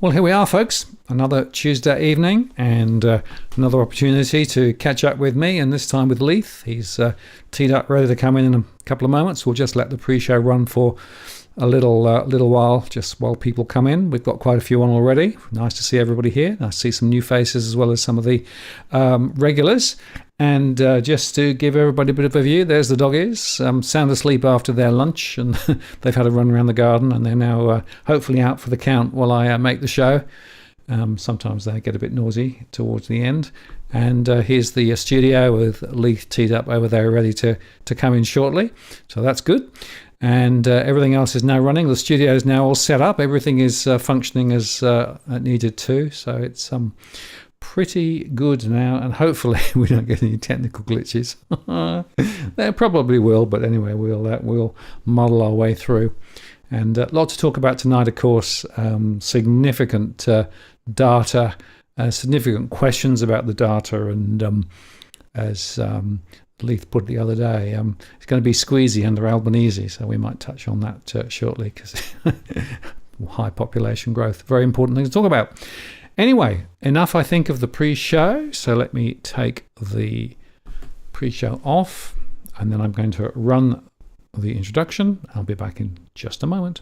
Well, here we are, folks. Another Tuesday evening and another opportunity to catch up with me, and this time with Leith. He's teed up, ready to come in a couple of moments. We'll just let the pre-show run for a little while, just while people come in. We've got quite a few on already. Nice to see everybody here. Nice to see some new faces as well as some of the regulars. And just to give everybody a bit of a view, there's the doggies, sound asleep after their lunch, and they've had a run around the garden, and they're now hopefully out for the count while I make the show. Sometimes they get a bit noisy towards the end. And here's the studio with Leith teed up over there, ready to come in shortly. So that's good. And everything else is now running. The studio is now all set up. Everything is functioning as it needed to. So it's pretty good now, and hopefully we don't get any technical glitches. There probably will, but anyway, we'll muddle our way through. And a lot to talk about tonight, of course. Significant data, significant questions about the data, and as Leith put it the other day, it's going to be squeezy under Albanese, so we might touch on that shortly, because high population growth, very important thing to talk about. Anyway, enough, I think, of the pre-show. So let me take the pre-show off, and then I'm going to run the introduction. I'll be back in just a moment.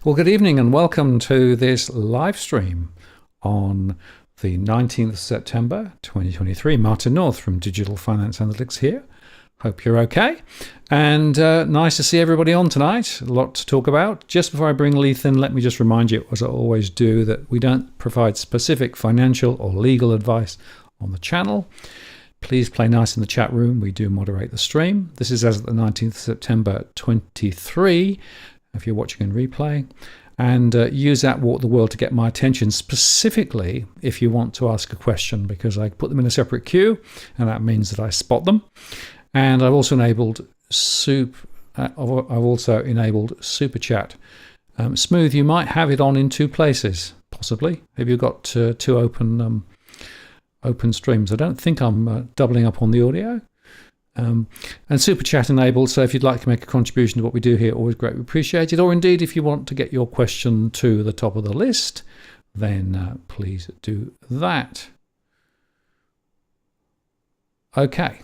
Well, good evening and welcome to this live stream on the 19th of September 2023. Martin North from Digital Finance Analytics here. Hope you're okay. And nice to see everybody on tonight. A lot to talk about. Just before I bring Leith in, let me just remind you, as I always do, that we don't provide specific financial or legal advice on the channel. Please play nice in the chat room. We do moderate the stream. This is as of the 19th of September 23. If you're watching in replay, and use that Walk the World to get my attention, specifically if you want to ask a question, because I put them in a separate queue, and that means that I spot them. And I've also enabled super chat. Smooth, you might have it on in two places, possibly. Have you got two open streams? I don't think I'm doubling up on the audio. And super chat enabled, so if you'd like to make a contribution to what we do here, always greatly appreciated. Or indeed, if you want to get your question to the top of the list, then please do that. Okay,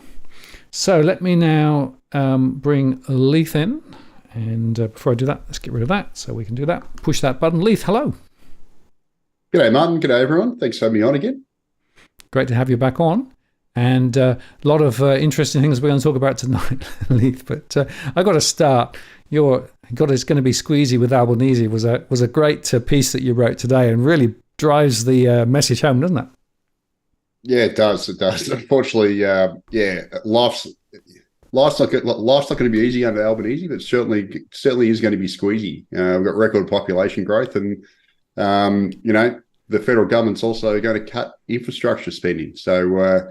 so let me now bring Leith in, and before I do that, let's get rid of that so we can do that. Push that button. Leith, hello. G'day, Martin. G'day, everyone. Thanks for having me on again. Great to have you back on. And a lot of interesting things we're going to talk about tonight, Leith. But I got to start. It's going to be squeezy with Albanese was a great piece that you wrote today, and really drives the message home, doesn't it? Yeah, it does. It does. Unfortunately, life's not going to be easy under Albanese, but certainly is going to be squeezy. We've got record population growth, and the federal government's also going to cut infrastructure spending. So.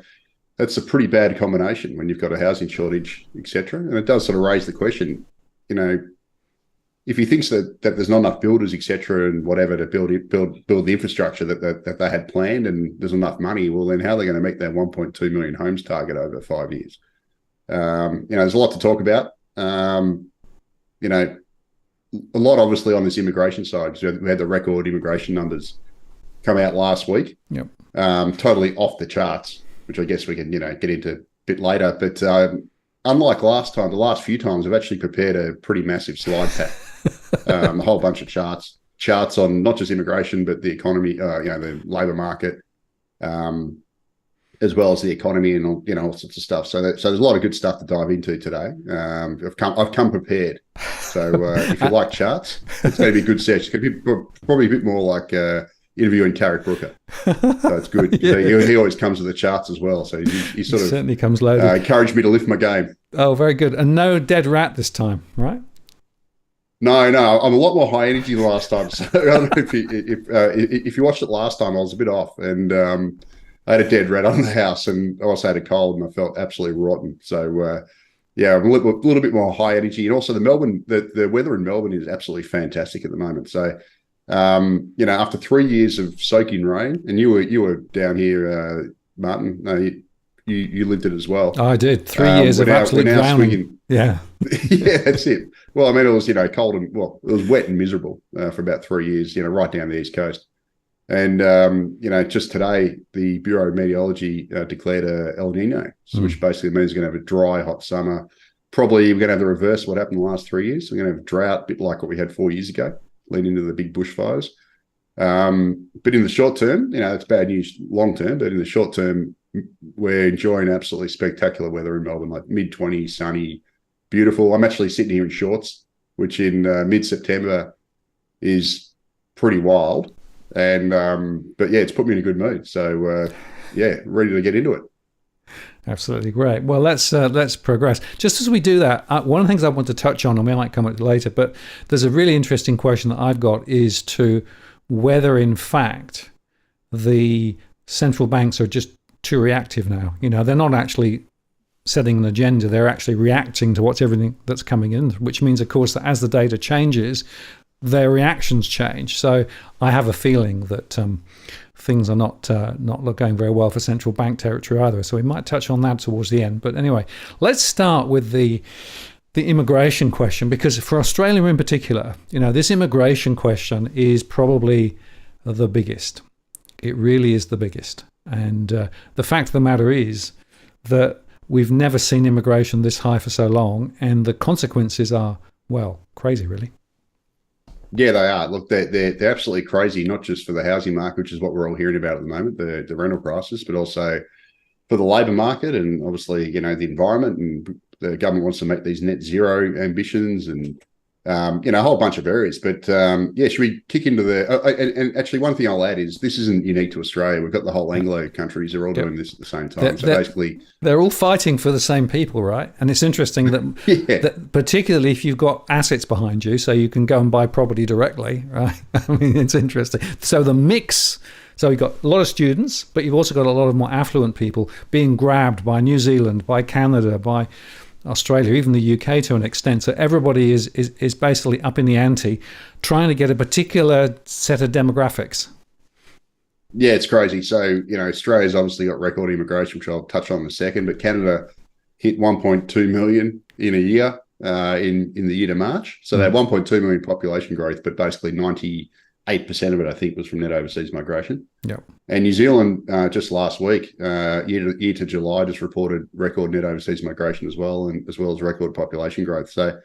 That's a pretty bad combination when you've got a housing shortage, etc. And it does sort of raise the question, if he thinks that there's not enough builders, etc., and whatever to build the infrastructure that they had planned, and there's enough money, well, then how are they going to meet that 1.2 million homes target over 5 years? There's a lot to talk about. A lot obviously on this immigration side, because we had the record immigration numbers come out last week. Yep. Totally off the charts, which I guess we can, get into a bit later. But unlike last time, the last few times, I've actually prepared a pretty massive slide pack, a whole bunch of charts on not just immigration, but the economy, the labour market, as well as the economy and all sorts of stuff. So there's a lot of good stuff to dive into today. I've come prepared. So if you like charts, it's going to be a good session. It's going to be probably a bit more like interviewing Carrick Brooker. So it's good. Yeah. He always comes with the charts as well. So he sort of certainly comes loaded. Encouraged me to lift my game. Oh, very good. And no dead rat this time, right? No, I'm a lot more high energy than last time. So I don't know if you watched it last time, I was a bit off, and I had a dead rat on the house, and I also had a cold, and I felt absolutely rotten. So yeah, a little bit more high energy, and also the weather in Melbourne is absolutely fantastic at the moment. So, after 3 years of soaking rain, and you were down here, Martin. No, you lived it as well. I did 3 years of absolute drowning. Swinging. Yeah, yeah, that's it. Well, I mean, it was cold and it was wet and miserable for about 3 years. Right down the east coast. And, just today, the Bureau of Meteorology declared a El Nino, which basically means we're going to have a dry, hot summer. Probably we're going to have the reverse of what happened the last 3 years. We're going to have a drought, a bit like what we had 4 years ago, leading into the big bushfires. But in the short term, it's bad news long term, but in the short term, we're enjoying absolutely spectacular weather in Melbourne, like mid-20s, sunny, beautiful. I'm actually sitting here in shorts, which in mid-September is pretty wild. And but yeah, it's put me in a good mood. So ready to get into it. Absolutely great. Well, let's progress. Just as we do that, one of the things I want to touch on, and we might come at it later, but there's a really interesting question that I've got is to whether, in fact, the central banks are just too reactive now. They're not actually setting an agenda; they're actually reacting to everything that's coming in, which means, of course, that as the data changes, their reactions change. So I have a feeling that things are not going very well for central bank territory either. So we might touch on that towards the end. But anyway, let's start with the immigration question, because for Australia in particular, this immigration question is probably the biggest. It really is the biggest. And the fact of the matter is that we've never seen immigration this high for so long, and the consequences are, well, crazy, really. Yeah, they are. Look, they're absolutely crazy, not just for the housing market, which is what we're all hearing about at the moment, the rental crisis, but also for the labour market and obviously, the environment. And the government wants to make these net zero ambitions and, a whole bunch of areas. But, should we kick into and actually one thing I'll add is this isn't unique to Australia. We've got the whole Anglo countries are all doing this at the same time. Basically, they're all fighting for the same people, right? And it's interesting that, that particularly if you've got assets behind you, so you can go and buy property directly, right? I mean, it's interesting. So the mix, so you've got a lot of students, but you've also got a lot of more affluent people being grabbed by New Zealand, by Canada, by Australia, even the UK to an extent. So everybody is basically up in the ante trying to get a particular set of demographics. Yeah, it's crazy. So, Australia's obviously got record immigration, which I'll touch on in a second, but Canada hit 1.2 million in a year in the year to March. So they had 1.2 million population growth, but basically 98% of it, I think, was from net overseas migration. Yeah. And New Zealand just last week, year to July, just reported record net overseas migration as well, and as well as record population growth. So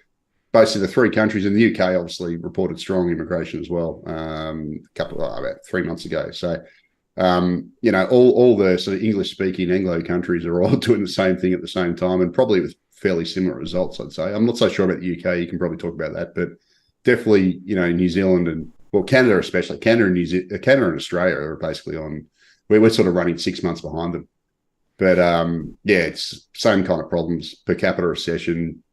basically the three countries, in the UK obviously reported strong immigration as well about 3 months ago. So, all the sort of English-speaking Anglo countries are all doing the same thing at the same time, and probably with fairly similar results, I'd say. I'm not so sure about the UK. You can probably talk about that, but definitely, New Zealand and Canada especially. Canada and Australia are basically on. We're sort of running 6 months behind them, but it's same kind of problems: per capita recession,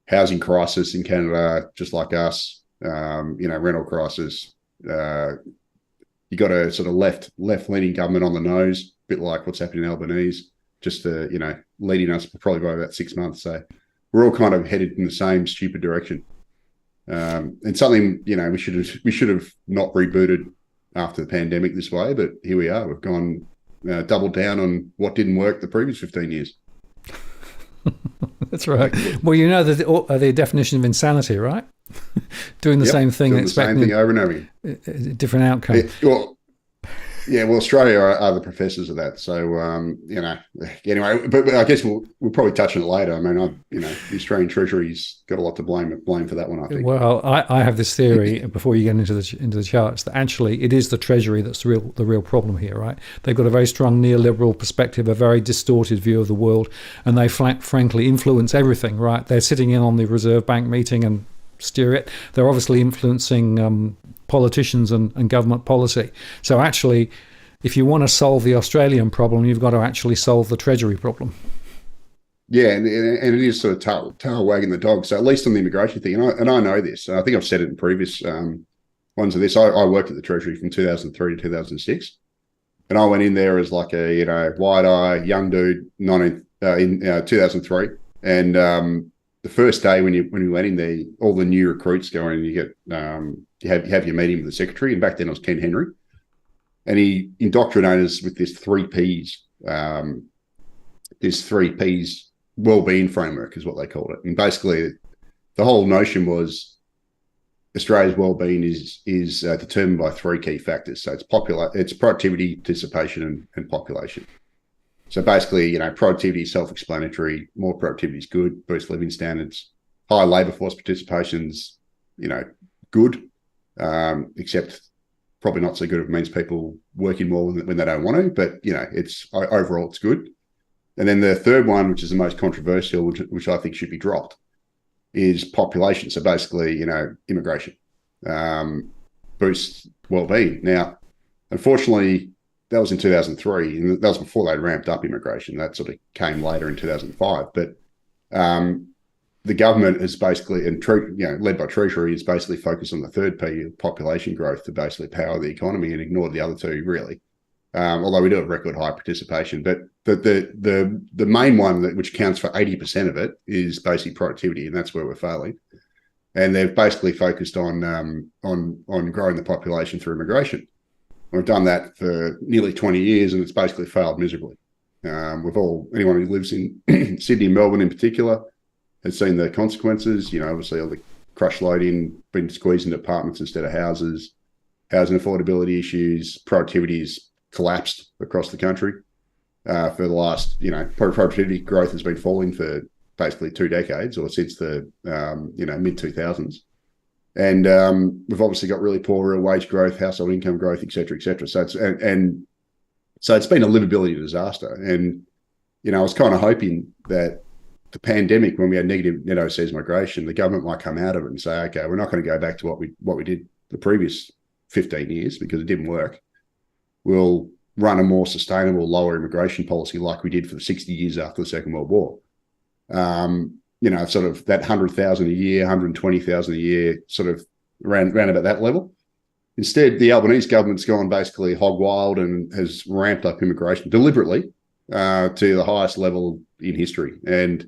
housing crisis in Canada, just like us. Rental crisis. You got a sort of left-leaning government on the nose, a bit like what's happening in Albanese, just leading us probably by about 6 months. So we're all kind of headed in the same stupid direction. And something, we should have not rebooted after the pandemic this way, but here we are. We've gone doubled down on what didn't work the previous 15 years. That's right. Well, the definition of insanity, right? Doing the same thing, doing expecting the same thing over and over again. Different outcome. Australia are the professors of that. So, anyway, but I guess we'll probably touch on it later. I mean, the Australian Treasury's got a lot to blame for that one, I think. Well, I have this theory before you get into the charts that actually it is the Treasury that's the real problem here, right? They've got a very strong neoliberal perspective, a very distorted view of the world, and they frankly influence everything, right? They're sitting in on the Reserve Bank meeting and steer it. They're obviously influencing politicians and government policy. So actually, if you want to solve the Australian problem, you've got to actually solve the Treasury problem. Yeah, and it is sort of tail wagging the dog. So at least on the immigration thing, and I know this, and I think I've said it in previous ones of this. I worked at the Treasury from 2003 to 2006, and I went in there as like a wide-eye young dude in 2003. And the first day when we went in there, all the new recruits go in and you get you have your meeting with the secretary. And back then it was Ken Henry. And he indoctrinated us with this 3Ps. This 3Ps well-being framework is what they called it. And basically the whole notion was Australia's well-being is determined by three key factors. So it's productivity, participation, and population. So basically, productivity is self-explanatory. More productivity is good, boosts living standards. High labour force participation's, good, except probably not so good if it means people working more when they don't want to. But it's overall it's good. And then the third one, which is the most controversial, which I think should be dropped, is population. So basically, immigration boosts well-being. Now, unfortunately, that was in 2003, and that was before they ramped up immigration. That sort of came later in 2005. But the government is basically, led by Treasury, is basically focused on the third P, population growth, to basically power the economy and ignored the other two, really. Although we do have record high participation, but the main one which counts for 80% of it is basically productivity, and that's where we're failing. And they've basically focused on growing the population through immigration. We've done that for nearly 20 years, and it's basically failed miserably. Anyone who lives in Sydney and Melbourne in particular has seen the consequences. Obviously all the crush loading, been squeezed into apartments instead of houses, housing affordability issues, productivity's collapsed across the country for the last, productivity growth has been falling for basically 2 decades, or since the, mid 2000s. And we've obviously got really poor real wage growth, household income growth, et cetera, et cetera. So so it's been a livability disaster. And, I was kind of hoping that the pandemic, when we had negative net overseas migration, the government might come out of it and say, okay, we're not going to go back to what we did the previous 15 years because it didn't work. We'll run a more sustainable, lower immigration policy like we did for the 60 years after the Second World War. Sort of that 100,000 a year, 120,000 a year, sort of around about that level. Instead, the Albanese government's gone basically hog wild and has ramped up immigration deliberately to the highest level in history. And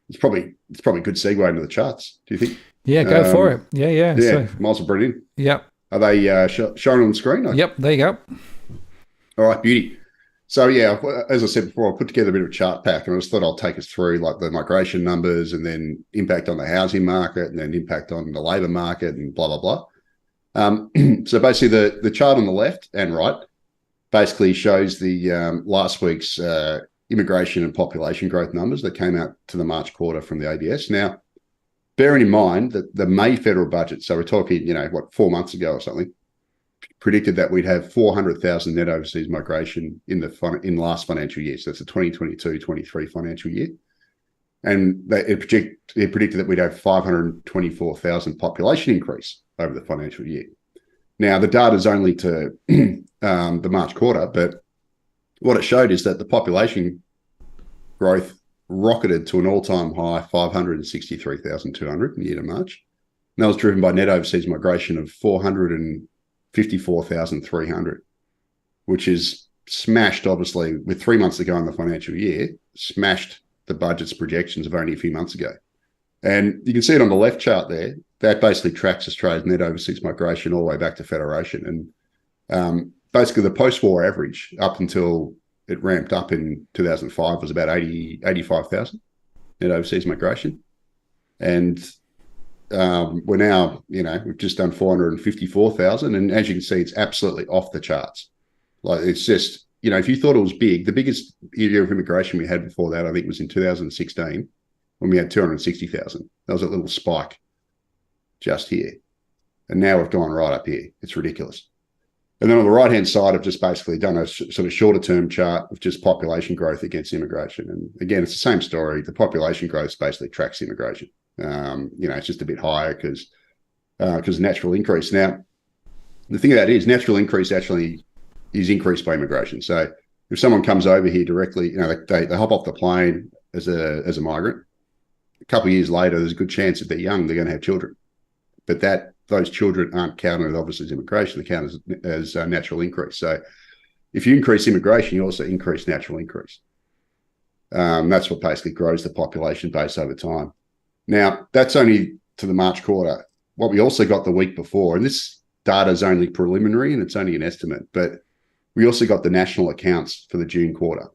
it's probably a good segue into the charts, do you think? Yeah, go for it. Yeah. Yeah, so, might as well bring it in. Yep. Are they shown on the screen? Yep, there you go. All right, beauty. So, yeah, as I said before, I put together a bit of a chart pack, and I just thought I'll take us through like the migration numbers and then impact on the housing market and then impact on the labour market and blah, blah, blah. So basically the chart on the left and right basically shows the last week's immigration and population growth numbers that came out to the March quarter from the ABS. Now, bearing in mind that the May federal budget, so we're talking, 4 months ago or something, predicted that we'd have 400,000 net overseas migration in the last financial year. So that's the 2022-23 financial year. And it predicted that we'd have 524,000 population increase over the financial year. Now, the data is only to the March quarter, but what it showed is that the population growth rocketed to an all-time high, 563,200 in the year to March. And that was driven by net overseas migration of 454,300, which is smashed, obviously, with 3 months to go in the financial year, smashed the budget's projections of only a few months ago. And you can see it on the left chart there. That basically tracks Australia's net overseas migration all the way back to Federation. And basically the post-war average up until it ramped up in 2005 was about 85,000 net overseas migration. And we're now, we've just done 454,000. And as you can see, it's absolutely off the charts. Like it's just, if you thought it was big, the biggest year of immigration we had before that, I think, was in 2016 when we had 260,000. That was a little spike just here. And now we've gone right up here. It's ridiculous. And then on the right-hand side, I've just basically done a sort of shorter-term chart of just population growth against immigration. And again, it's the same story. The population growth basically tracks immigration. It's just a bit higher because natural increase. Now, the thing of that is natural increase actually is increased by immigration. So if someone comes over here directly, they hop off the plane as a migrant. A couple of years later, there's a good chance if they're young, they're going to have children. But those children aren't counted obviously as immigration; they count as natural increase. So if you increase immigration, you also increase natural increase. That's what basically grows the population base over time. Now, that's only to the March quarter. What we also got the week before, and this data is only preliminary and it's only an estimate, but we also got the national accounts for the June quarter.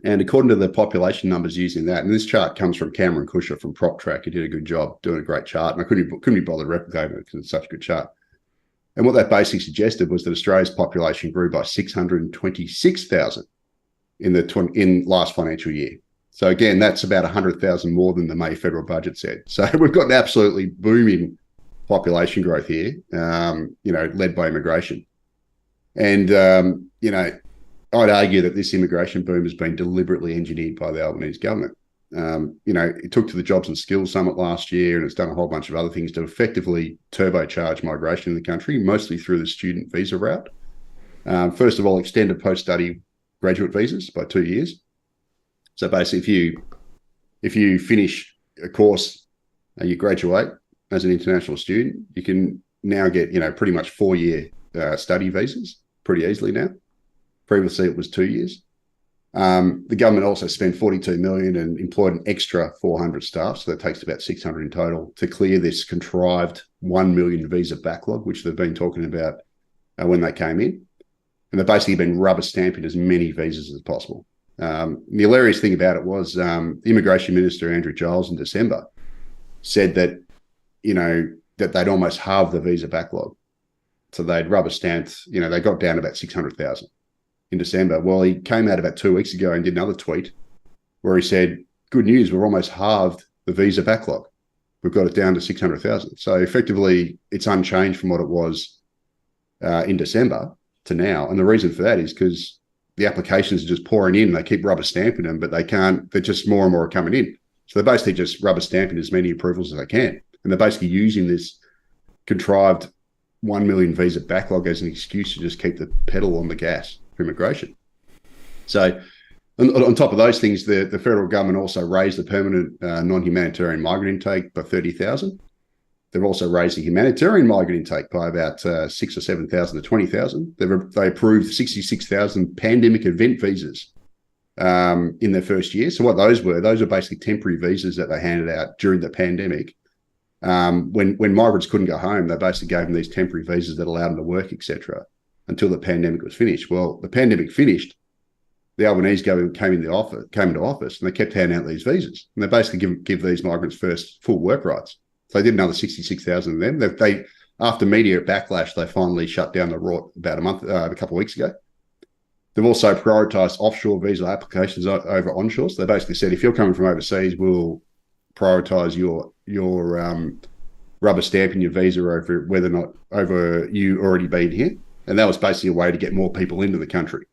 And according to the population numbers using that, and this chart comes from Cameron Cusher from PropTrack, who did a good job doing a great chart, and I couldn't be bothered replicating it because it's such a good chart. And what that basically suggested was that Australia's population grew by 626,000 in last financial year. So again, that's about 100,000 more than the May federal budget said. So we've got an absolutely booming population growth here, led by immigration. And, I'd argue that this immigration boom has been deliberately engineered by the Albanese government. It took to the Jobs and Skills Summit last year, and it's done a whole bunch of other things to effectively turbocharge migration in the country, mostly through the student visa route. First of all, extended post-study graduate visas by 2 years. So basically, if you finish a course and you graduate as an international student, you can now get pretty much 4-year study visas pretty easily now. Previously, it was 2 years. The government also spent $42 million and employed an extra 400 staff, so that takes about 600 in total to clear this contrived 1 million visa backlog, which they've been talking about when they came in. And they've basically been rubber stamping as many visas as possible. The hilarious thing about it was the Immigration Minister, Andrew Giles, in December said that, that they'd almost halved the visa backlog. So they'd rubber stamped, they got down to about 600,000 in December. Well, he came out about 2 weeks ago and did another tweet where he said, good news, we've almost halved the visa backlog. We've got it down to 600,000. So effectively, it's unchanged from what it was in December to now. And the reason for that is because the applications are just pouring in. They keep rubber stamping them, but they're just more and more coming in. So they're basically just rubber stamping as many approvals as they can. And they're basically using this contrived 1 million visa backlog as an excuse to just keep the pedal on the gas for immigration. So on top of those things, the federal government also raised the permanent non-humanitarian migrant intake by 30,000. They've also raised the humanitarian migrant intake by about 6,000 or 7,000 to 20,000. They approved 66,000 pandemic event visas in their first year. So what those were basically temporary visas that they handed out during the pandemic. When migrants couldn't go home, they basically gave them these temporary visas that allowed them to work, etc., until the pandemic was finished. Well, the pandemic finished, the Albanese government came into office, and they kept handing out these visas. And they basically give these migrants first full work rights. So they did another 66,000 of them. They after media backlash, they finally shut down the rort about a couple of weeks ago. They've also prioritised offshore visa applications over onshore. So they basically said, if you're coming from overseas, we'll prioritise your rubber stamping your visa over whether or not over you already been here. And that was basically a way to get more people into the country.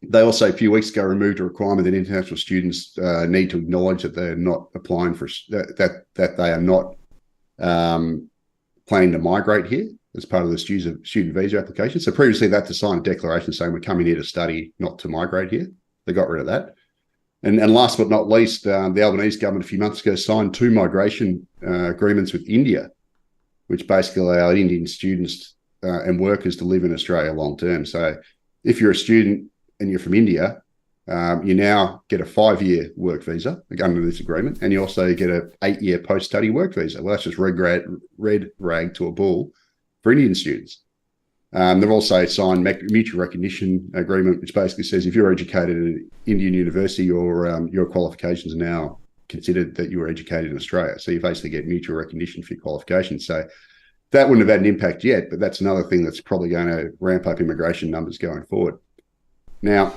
They also, a few weeks ago, removed a requirement that international students need to acknowledge that they're not applying for that they are not planning to migrate here as part of the student visa application. So previously, they had to sign a declaration saying we're coming here to study, not to migrate here. They got rid of that. And last but not least, the Albanese government a few months ago signed 2 migration agreements with India, which basically allowed Indian students and workers to live in Australia long term. So if you're a student and you're from India, you now get a 5-year work visa under this agreement, and you also get an 8-year post-study work visa. Well, that's just red rag to a bull for Indian students. They've also signed mutual recognition agreement, which basically says if you're educated at an Indian university, your qualifications are now considered that you were educated in Australia. So you basically get mutual recognition for your qualifications. So that wouldn't have had an impact yet, but that's another thing that's probably going to ramp up immigration numbers going forward. Now,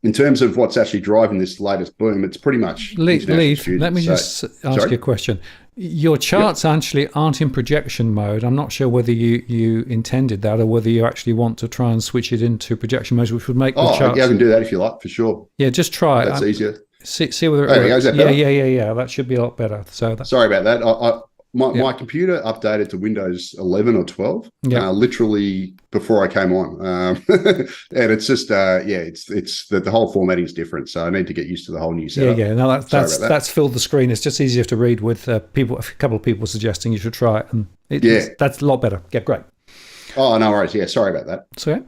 in terms of what's actually driving this latest boom, it's pretty much Leith, let me just ask you a question. Your charts actually aren't in projection mode. I'm not sure whether you intended that or whether you actually want to try and switch it into projection mode, which would make the charts... yeah, I can do that if you like, for sure. Yeah, just try it. That's easier. See whether it works. Yeah. That should be a lot better. Sorry about that. My computer updated to Windows 11 or 12, literally before I came on, and it's just it's the whole formatting is different, so I need to get used to the whole new setup. No, that's filled the screen. It's just easier to read with a couple of people suggesting you should try it, and that's a lot better. Yeah, great. Oh, no worries. Yeah, sorry about that. Sorry.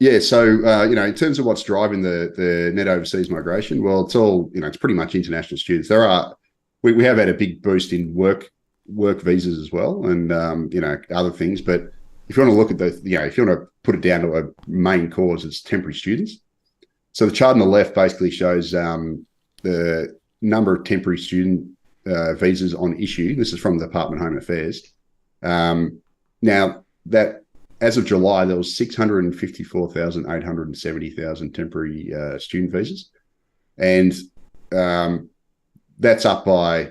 Yeah, so in terms of what's driving the net overseas migration, well, it's all it's pretty much international students. We have had a big boost in work visas as well, and other things. But if you want to look at if you want to put it down to a main cause, it's temporary students. So the chart on the left basically shows the number of temporary student visas on issue. This is from the Department of Home Affairs. Now that as of July, there was 654,870,000 temporary student visas, and that's up by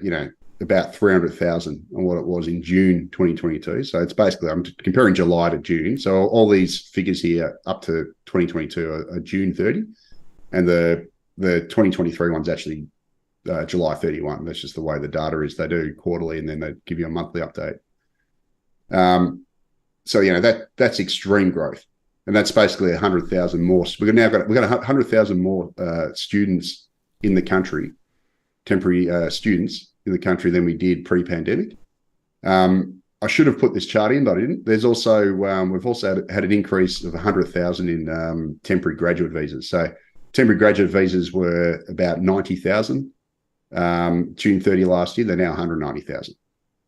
about 300,000 on what it was in June 2022. So it's basically, I'm comparing July to June. So all these figures here up to 2022 are June 30, and the 2023 one's actually July 31. That's just the way the data is. They do quarterly, and then they give you a monthly update. So that's extreme growth, and that's basically 100,000 more. We've got 100,000 more students in the country, temporary students in the country than we did pre-pandemic. I should have put this chart in, but I didn't. There's also we've also had an increase of 100,000 in temporary graduate visas. So temporary graduate visas were about 90,000 June 30 last year. They're now 190,000.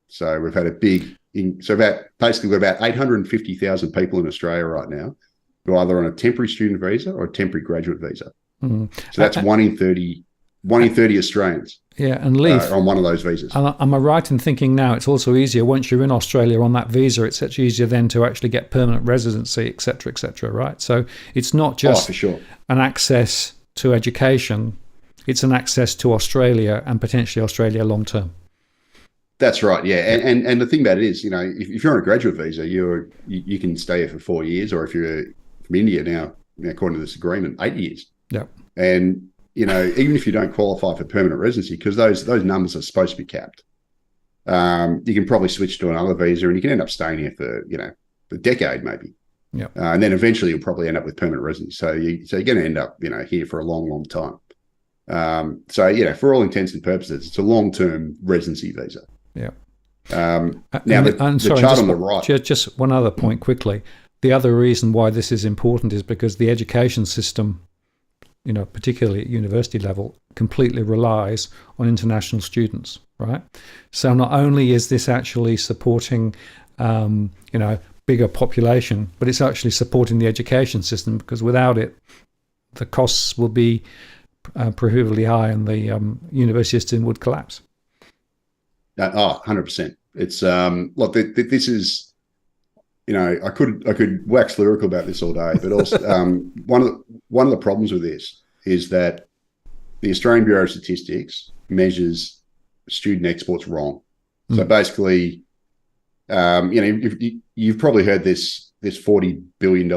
So we've had a big. We've got about 850,000 people in Australia right now who are either on a temporary student visa or a temporary graduate visa. Mm. So that's 1 in 30 Australians. Yeah, and Leith, on one of those visas. Am I right in thinking now it's also easier once you're in Australia on that visa? It's much easier then to actually get permanent residency, et cetera, right? So it's not just for sure. an access to education; it's an access to Australia and potentially Australia long term. That's right, yeah, and the thing about it is, if you're on a graduate visa, you can stay here for 4 years, or if you're from India now, according to this agreement, 8 years. Yeah, and even if you don't qualify for permanent residency, because those numbers are supposed to be capped, you can probably switch to another visa, and you can end up staying here for a decade maybe. Yeah, and then eventually you'll probably end up with permanent residency. So you're going to end up here for a long time. For all intents and purposes, it's a long-term residency visa. Yeah. Now, the chart on the right. Just one other point quickly. The other reason why this is important is because the education system, particularly at university level, completely relies on international students, right? So not only is this actually supporting, bigger population, but it's actually supporting the education system, because without it, the costs will be prohibitively high and the university system would collapse. 100%. It's look, this is, I could wax lyrical about this all day, but also one of the problems with this is that the Australian Bureau of Statistics measures student exports wrong. So basically, you've probably heard this $40 billion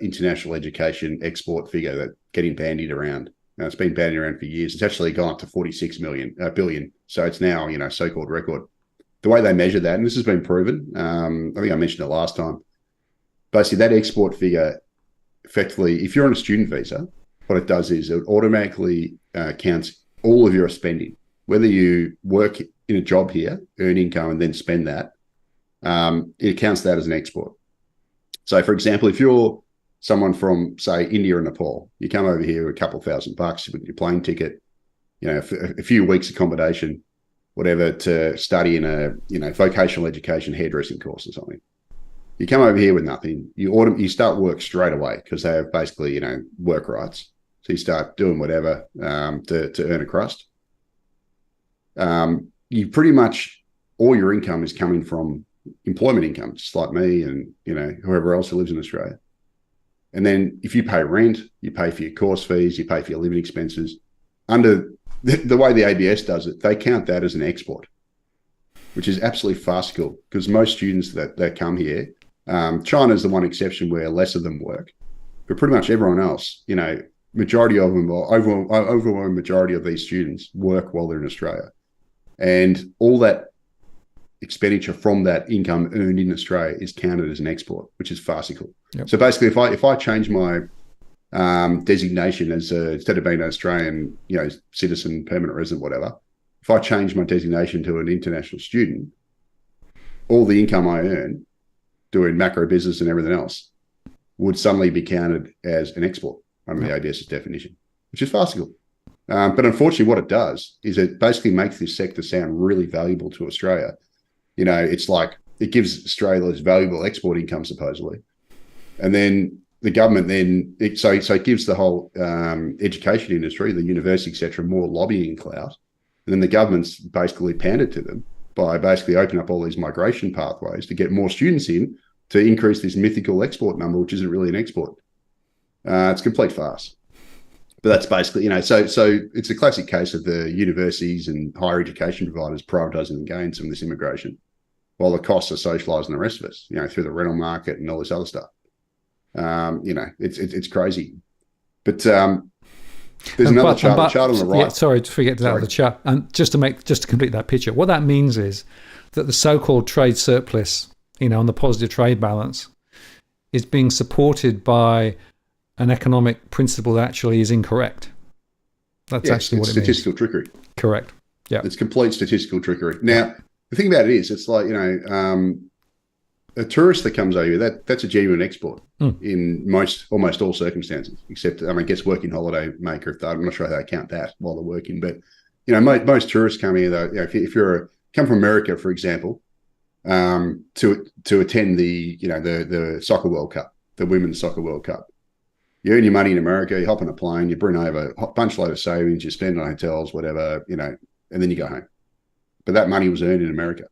international education export figure that's getting bandied around. It's been bandied around for years. It's actually gone up to 46 billion. So it's now, so-called record. The way they measure that, and this has been proven, I think I mentioned it last time, basically that export figure, effectively, if you're on a student visa, what it does is it automatically counts all of your spending. Whether you work in a job here, earn income, and then spend that, it counts that as an export. So, for example, if you're someone from, say, India or Nepal, you come over here with a couple of $1,000 with your plane ticket, a few weeks accommodation, whatever, to study in a vocational education hairdressing course or something. You come over here with nothing. You start work straight away because they have basically work rights. So you start doing whatever to earn a crust. You pretty much all your income is coming from employment income, just like me and whoever else who lives in Australia. And then if you pay rent, you pay for your course fees, you pay for your living expenses. Under the way the ABS does it, they count that as an export, which is absolutely farcical because most students that come here, China's the one exception where less of them work, but pretty much everyone else, majority of them, or overwhelming majority of these students work while they're in Australia. And all that expenditure from that income earned in Australia is counted as an export, which is farcical. Yep. So basically, if I change my designation as instead of being an Australian, citizen, permanent resident, whatever, if I change my designation to an international student, all the income I earn doing macro business and everything else would suddenly be counted as an export under the ABS's definition, which is farcical. But unfortunately, what it does is it basically makes this sector sound really valuable to Australia. It's like it gives Australia this valuable export income, supposedly. And then the government so it gives the whole education industry, the university, et cetera, more lobbying clout. And then the government's basically pandered to them by basically opening up all these migration pathways to get more students in to increase this mythical export number, which isn't really an export. It's complete farce. But that's basically, so it's a classic case of the universities and higher education providers privatising the gains from this immigration, while the costs are socialising the rest of us, through the rental market and all this other stuff. It's crazy. But there's another chart on the right. Yeah, sorry, to forget to that, the chart. And just to complete that picture, what that means is that the so-called trade surplus, on the positive trade balance, is being supported by an economic principle that actually is incorrect. That's actually what it means. Statistical trickery. Correct. Yeah. It's complete statistical trickery. Now, the thing about it is, it's like, a tourist that comes over here, that's a genuine export in almost all circumstances, except, I guess working holiday maker, I'm not sure how they count that while they're working, but, most tourists come here, though, if you're come from America, for example, to attend the Soccer World Cup, the Women's Soccer World Cup. You earn your money in America, you hop on a plane, you bring over a bunch load of savings, you spend on hotels, whatever, and then you go home. But that money was earned in America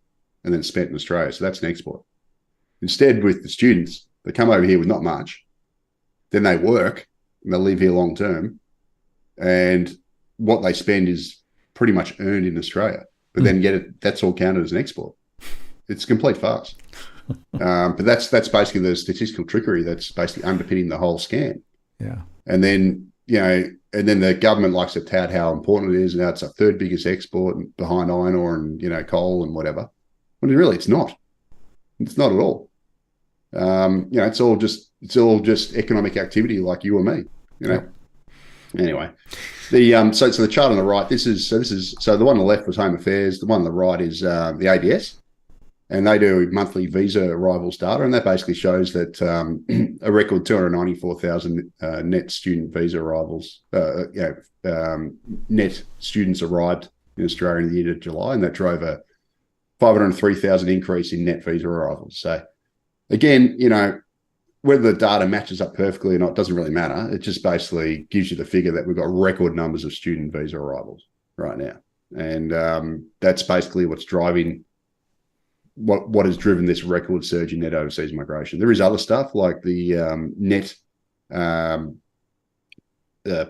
and then spent in Australia. So that's an export. Instead, with the students, they come over here with not much. Then they work and they live here long term. And what they spend is pretty much earned in Australia. But then that's all counted as an export. It's a complete farce. But that's basically the statistical trickery that's basically underpinning the whole scam. Yeah. And then, and then the government likes to tout how important it is. Now it's a third biggest export behind iron ore and, coal and whatever. When really it's not. It's not at all. It's all just economic activity like you or me, Anyway, so the chart on the right, so the one on the left was Home Affairs. The one on the right is the ABS. And they do monthly visa arrivals data, and that basically shows that a record 294,000 net student visa arrivals, net students arrived in Australia in the year to July, and that drove a 503,000 increase in net visa arrivals. So, again, whether the data matches up perfectly or not doesn't really matter. It just basically gives you the figure that we've got record numbers of student visa arrivals right now, and that's basically what's driving. What has driven this record surge in net overseas migration. There is other stuff like the net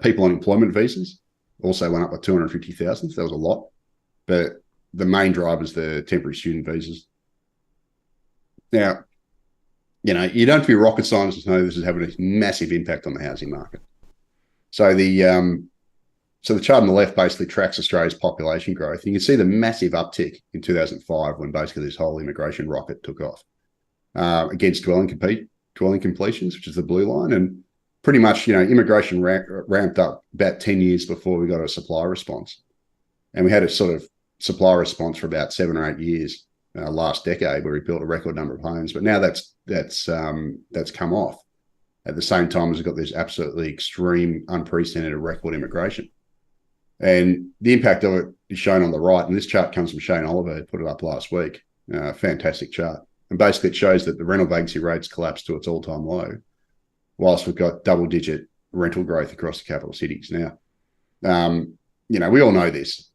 people on employment visas also went up by 250,000. So that was a lot. But the main driver is the temporary student visas. Now, you don't have to be rocket scientists to know this is having a massive impact on the housing market. So the chart on the left basically tracks Australia's population growth. You can see the massive uptick in 2005 when basically this whole immigration rocket took off against dwelling completions, which is the blue line. And pretty much, immigration ramped up about 10 years before we got a supply response. And we had a sort of supply response for about 7 or 8 years last decade where we built a record number of homes. But now that's come off at the same time as we've got this absolutely extreme, unprecedented record immigration. And the impact of it is shown on the right. And this chart comes from Shane Oliver, who put it up last week. Fantastic chart. And basically it shows that the rental vacancy rates collapsed to its all-time low, whilst we've got double-digit rental growth across the capital cities. Now, we all know this.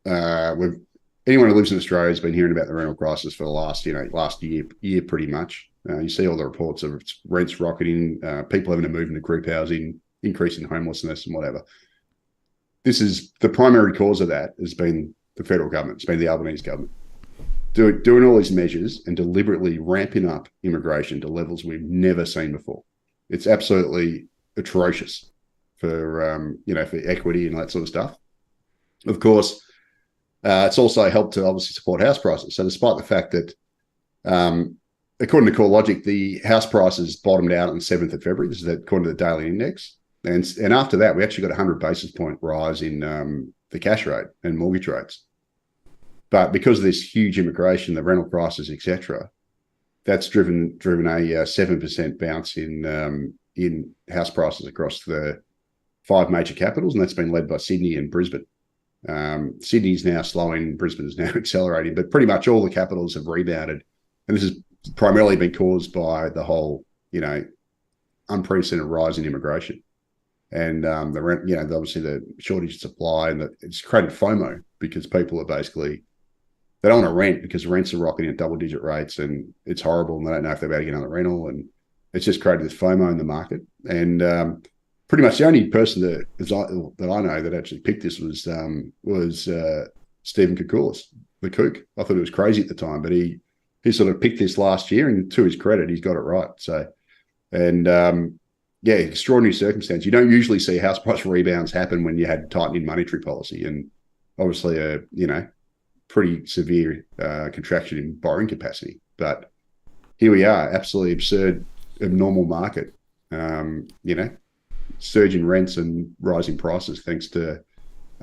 Anyone who lives in Australia has been hearing about the rental crisis for the last year pretty much. You see all the reports of rents rocketing, people having to move into group housing, increase in homelessness and whatever. This is the primary cause of that has been the federal government. It's been the Albanese government doing all these measures and deliberately ramping up immigration to levels we've never seen before. It's absolutely atrocious for equity and that sort of stuff. Of course, it's also helped to obviously support house prices. So despite the fact that, according to CoreLogic, the house prices bottomed out on the 7th of February. This is according to the daily index. And after that, we actually got a 100 basis point rise in the cash rate and mortgage rates. But because of this huge immigration, the rental prices, etc., that's driven a 7% bounce in house prices across the 5 major capitals, and that's been led by Sydney and Brisbane. Sydney's now slowing, Brisbane's now accelerating, but pretty much all the capitals have rebounded, and this has primarily been caused by the whole, unprecedented rise in immigration, and the rent, obviously the shortage of supply, and it's created FOMO because people are basically, they don't want to rent because rents are rocketing at double-digit rates, and it's horrible, and they don't know if they're about to get another rental, and it's just created this FOMO in the market. And pretty much the only person that I know that actually picked this was Stephen Koukoulas, the Kook. I thought it was crazy at the time, but he sort of picked this last year, and to his credit, he's got it right. So, and extraordinary circumstance. You don't usually see house price rebounds happen when you had tightening monetary policy, and obviously a pretty severe contraction in borrowing capacity. But here we are, absolutely absurd, abnormal market. Surge in rents and rising prices thanks to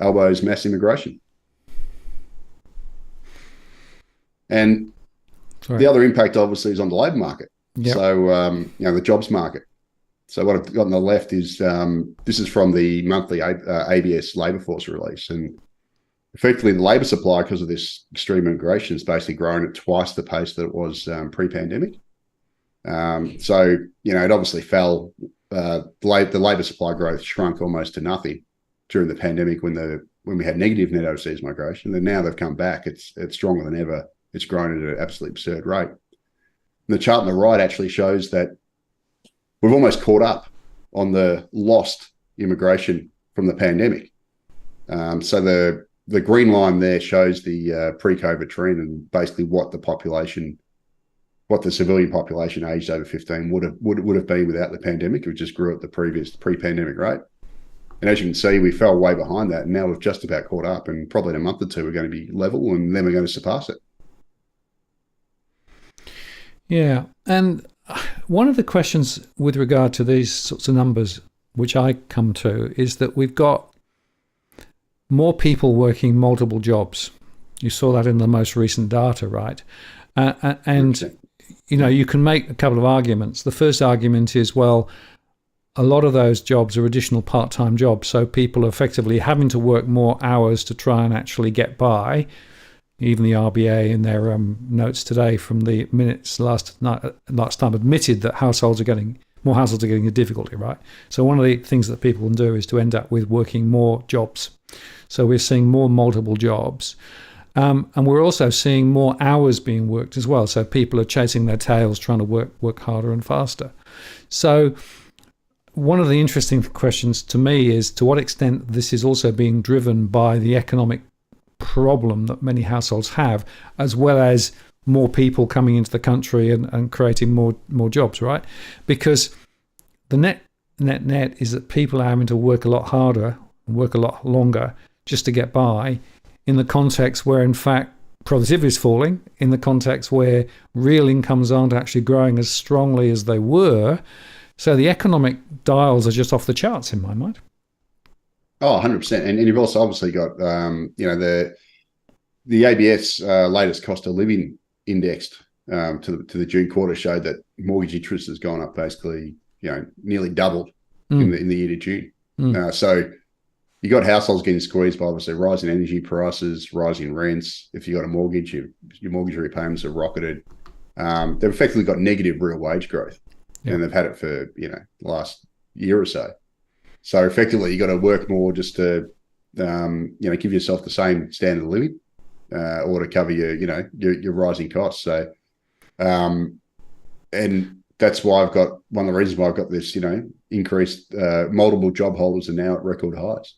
Albo's mass immigration. And the other impact obviously is on the labour market. Yep. So, the jobs market. So what I've got on the left is, this is from the monthly ABS labour force release. And effectively the labour supply, because of this extreme immigration, has basically grown at twice the pace that it was pre-pandemic. So, it obviously fell. The labour supply growth shrunk almost to nothing during the pandemic when we had negative net overseas migration. And now they've come back. It's stronger than ever. It's grown at an absolutely absurd rate. And the chart on the right actually shows that we've almost caught up on the lost immigration from the pandemic. So the green line there shows the pre-COVID trend, and basically what the civilian population aged over 15 would have been without the pandemic. It just grew at the previous pre-pandemic rate. And as you can see, we fell way behind that, and now we've just about caught up, and probably in a month or two we're going to be level, and then we're going to surpass it. Yeah, and one of the questions with regard to these sorts of numbers, which I come to, is that we've got more people working multiple jobs. You saw that in the most recent data, right? And you can make a couple of arguments. The first argument is, well, a lot of those jobs are additional part-time jobs, so people are effectively having to work more hours to try and actually get by. Even the RBA in their notes today from the minutes last time admitted that more households are getting a difficulty, right? So one of the things that people can do is to end up with working more jobs. So we're seeing more multiple jobs. And we're also seeing more hours being worked as well. So people are chasing their tails, trying to work harder and faster. So one of the interesting questions to me is to what extent this is also being driven by the economic problem that many households have, as well as more people coming into the country and creating more jobs, right? Because the net is that people are having to work a lot harder, work a lot longer just to get by, in the context where, in fact, productivity is falling, in the context where real incomes aren't actually growing as strongly as they were. So the economic dials are just off the charts in my mind. Oh, 100%. And you've also obviously got, the ABS latest cost of living indexed to the June quarter showed that mortgage interest has gone up basically, nearly doubled in the year to June. So you got households getting squeezed by obviously rising energy prices, rising rents. If you got a mortgage, your mortgage repayments have rocketed. They've effectively got negative real wage growth, and they've had it for the last year or so. So effectively, you got to work more just to give yourself the same standard of living, or to cover your rising costs. So, and that's why one of the reasons why I've got this increased multiple job holders are now at record highs.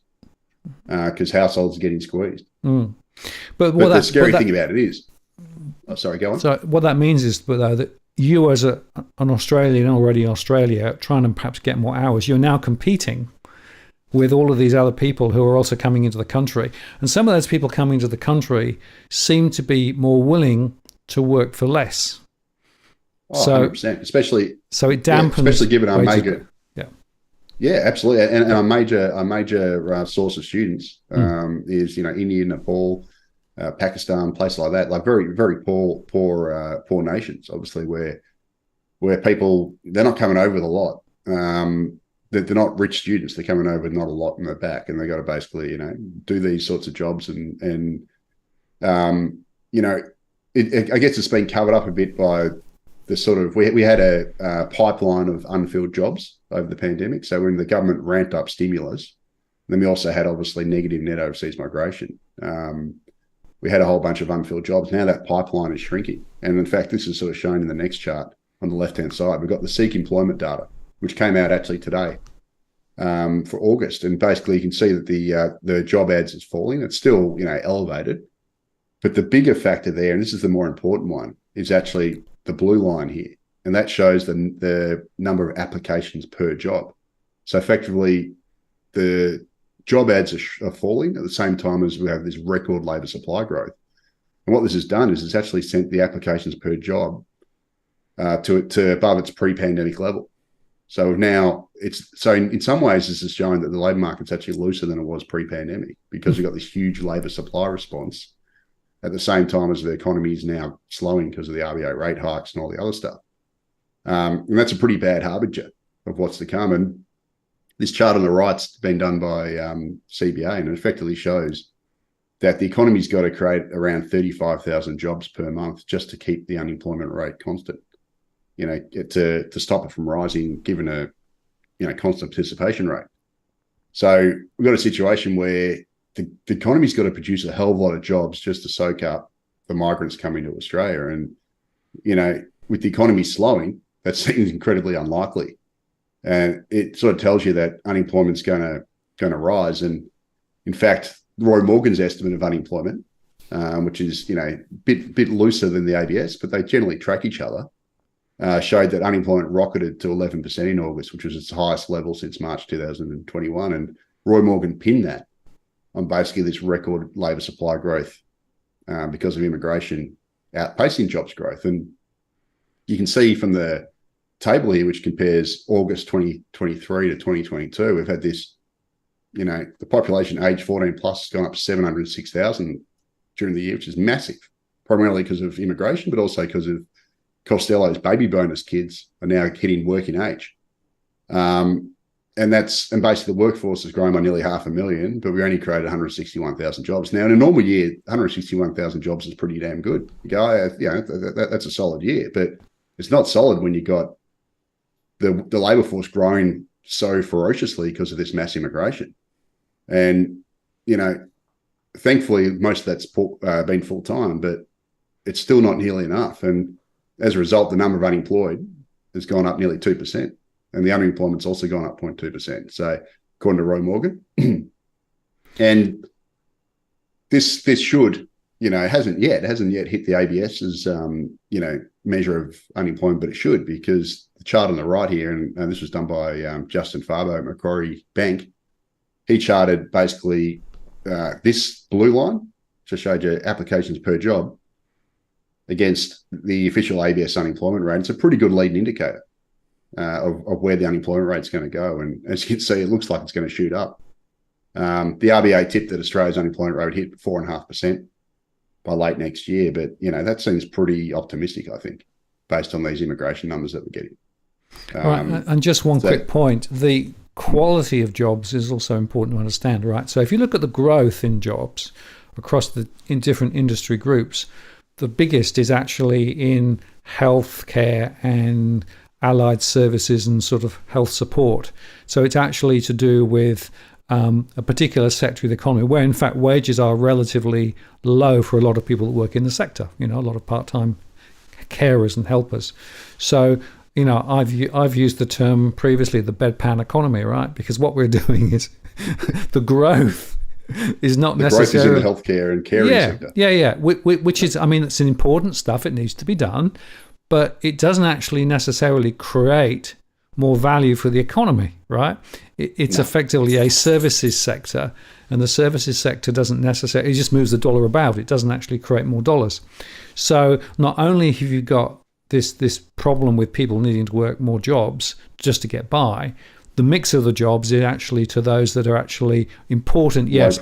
Because households are getting squeezed. But the scary thing about it is, sorry, go on. So what that means is, that you as an Australian, already Australia, trying to perhaps get more hours, you're now competing with all of these other people who are also coming into the country. And some of those people coming to the country seem to be more willing to work for less. Oh, so, 100%. Especially, so it dampens. Especially given our major... Yeah, absolutely, and our major source of students is India, Nepal, Pakistan, places like that, like very, very poor nations, obviously, where people, they're not coming over with a lot. They're not rich students. They're coming over with not a lot in their back, and they got to basically, do these sorts of jobs. And I guess it's been covered up a bit by the sort of, we had a pipeline of unfilled jobs over the pandemic. So when the government ramped up stimulus, then we also had obviously negative net overseas migration. We had a whole bunch of unfilled jobs. Now that pipeline is shrinking. And in fact, this is sort of shown in the next chart on the left-hand side. We've got the Seek employment data, which came out actually today for August. And basically you can see that the job ads is falling. It's still, elevated. But the bigger factor there, and this is the more important one, is actually the blue line here. And that shows the number of applications per job. So effectively, the job ads are falling at the same time as we have this record labour supply growth. And what this has done is it's actually sent the applications per job to above its pre-pandemic level. So now in some ways this is showing that the labour market's actually looser than it was pre-pandemic, because we've got this huge labour supply response at the same time as the economy is now slowing because of the RBA rate hikes and all the other stuff. And that's a pretty bad harbinger of what's to come. And this chart on the right's been done by CBA, and it effectively shows that the economy's got to create around 35,000 jobs per month just to keep the unemployment rate constant, to stop it from rising given a constant participation rate. So we've got a situation where the economy's got to produce a hell of a lot of jobs just to soak up the migrants coming to Australia. And, with the economy slowing, that seems incredibly unlikely. And it sort of tells you that unemployment's going to rise. And in fact, Roy Morgan's estimate of unemployment, which is, bit looser than the ABS, but they generally track each other, showed that unemployment rocketed to 11% in August, which was its highest level since March 2021. And Roy Morgan pinned that on basically this record labour supply growth because of immigration outpacing jobs growth. And you can see from the table here, which compares August 2023 to 2022, we've had this, the population age 14 plus has gone up 706,000 during the year, which is massive, primarily because of immigration, but also because of Costello's baby bonus kids are now hitting working age. And basically the workforce has grown by nearly 500,000, but we only created 161,000 jobs. Now, in a normal year, 161,000 jobs is pretty damn good. You go, that's a solid year, but it's not solid when you got the labour force growing so ferociously because of this mass immigration. And, thankfully, most of that's been full-time, but it's still not nearly enough. And as a result, the number of unemployed has gone up nearly 2%. And the unemployment's also gone up 0.2%. So according to Roy Morgan. And this should, it hasn't yet hit the ABS's, measure of unemployment, but it should, because the chart on the right here, and this was done by Justin Farbo at Macquarie Bank, he charted basically this blue line, just showed you applications per job, against the official ABS unemployment rate. It's a pretty good leading indicator of where the unemployment rate's going to go. And as you can see, it looks like it's going to shoot up. The RBA tipped that Australia's unemployment rate would hit 4.5% by late next year. But, that seems pretty optimistic, I think, based on these immigration numbers that we're getting. Right. And just one quick point, the quality of jobs is also important to understand, right? So if you look at the growth in jobs across in different industry groups, the biggest is actually in healthcare and allied services and sort of health support. So it's actually to do with a particular sector of the economy where, in fact, wages are relatively low for a lot of people that work in the sector, a lot of part-time carers and helpers. So, I've used the term previously, the bedpan economy, right? Because what we're doing is the growth is not necessarily... The growth is in the healthcare and caring sector. Yeah. Which is, it's an important stuff. It needs to be done. But it doesn't actually necessarily create more value for the economy, right? It's effectively a services sector, and the services sector doesn't necessarily, it just moves the dollar about. It doesn't actually create more dollars. So not only have you got this problem with people needing to work more jobs just to get by, the mix of the jobs is actually to those that are actually important, yes,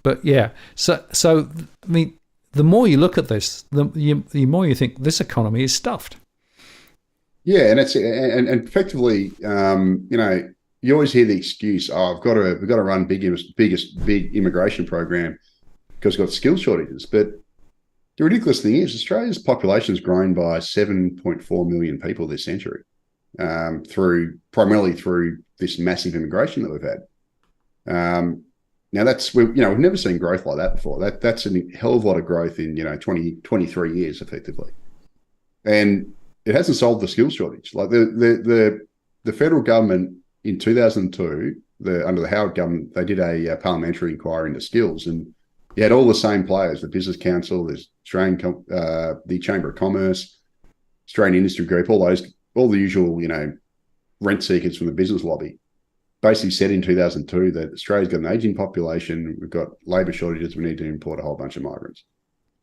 But yeah, so I mean, the more you look at this, the more you think this economy is stuffed. Yeah, and effectively, you always hear the excuse, "Oh, we've got to run big immigration program because we've got skill shortages." But the ridiculous thing is, Australia's population has grown by 7.4 million people this century, primarily through this massive immigration that we've had. Now we've never seen growth like that before. That's a hell of a lot of growth in 23 years effectively, and it hasn't solved the skills shortage. Like the federal government in 2002, under the Howard government, they did a parliamentary inquiry into skills, and you had all the same players: the Business Council, there's the Chamber of Commerce, Australian Industry Group, all the usual, rent seekers from the business lobby. Basically said in 2002 that Australia's got an aging population, we've got labour shortages, we need to import a whole bunch of migrants.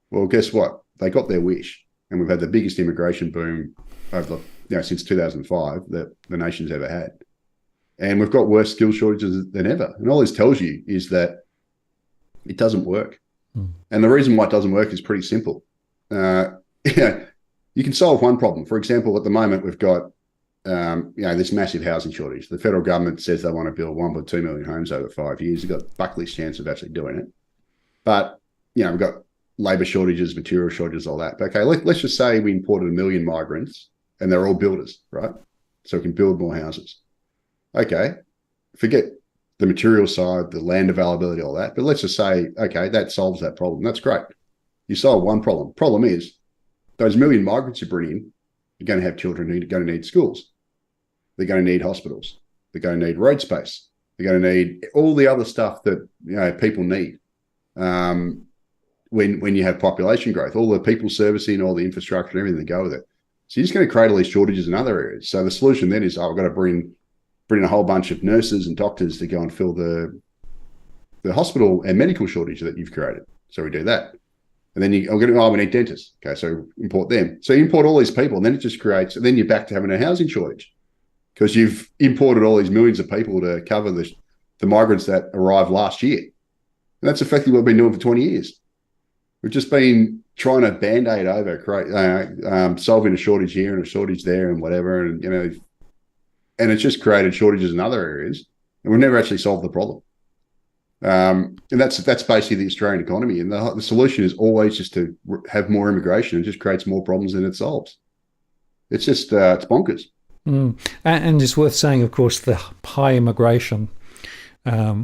Well, guess what? They got their wish, and we've had the biggest immigration boom since 2005 that the nation's ever had. And we've got worse skill shortages than ever. And all this tells you is that it doesn't work. And the reason why it doesn't work is pretty simple. You can solve one problem. For example, at the moment, we've got this massive housing shortage. The federal government says they want to build 1.2 million homes over 5 years. You've got Buckley's chance of actually doing it. But, we've got labour shortages, material shortages, all that. But okay, let's just say we imported 1 million migrants and they're all builders, right? So we can build more houses. Okay, forget the material side, the land availability, all that. But let's just say, okay, that solves that problem. That's great. You solve one problem. Problem is, those 1 million migrants you bring in, you're going to have children who are going to need schools. They're going to need hospitals. They're going to need road space. They're going to need all the other stuff that people need when you have population growth, all the people servicing, all the infrastructure and everything that go with it. So you're just going to create all these shortages in other areas. So the solution then is, I've got to bring in a whole bunch of nurses and doctors to go and fill the hospital and medical shortage that you've created. So we do that. And then we need dentists. Okay, so import them. So you import all these people, and then it just creates, and then you're back to having a housing shortage because you've imported all these millions of people to cover the migrants that arrived last year. And that's effectively what we've been doing for 20 years. We've just been trying to band-aid over, solving a shortage here and a shortage there and whatever, and it's just created shortages in other areas, and we've never actually solved the problem. And that's basically the Australian economy. And the solution is always just to have more immigration. It just creates more problems than it solves. It's just it's bonkers. And it's worth saying, of course, the high immigration,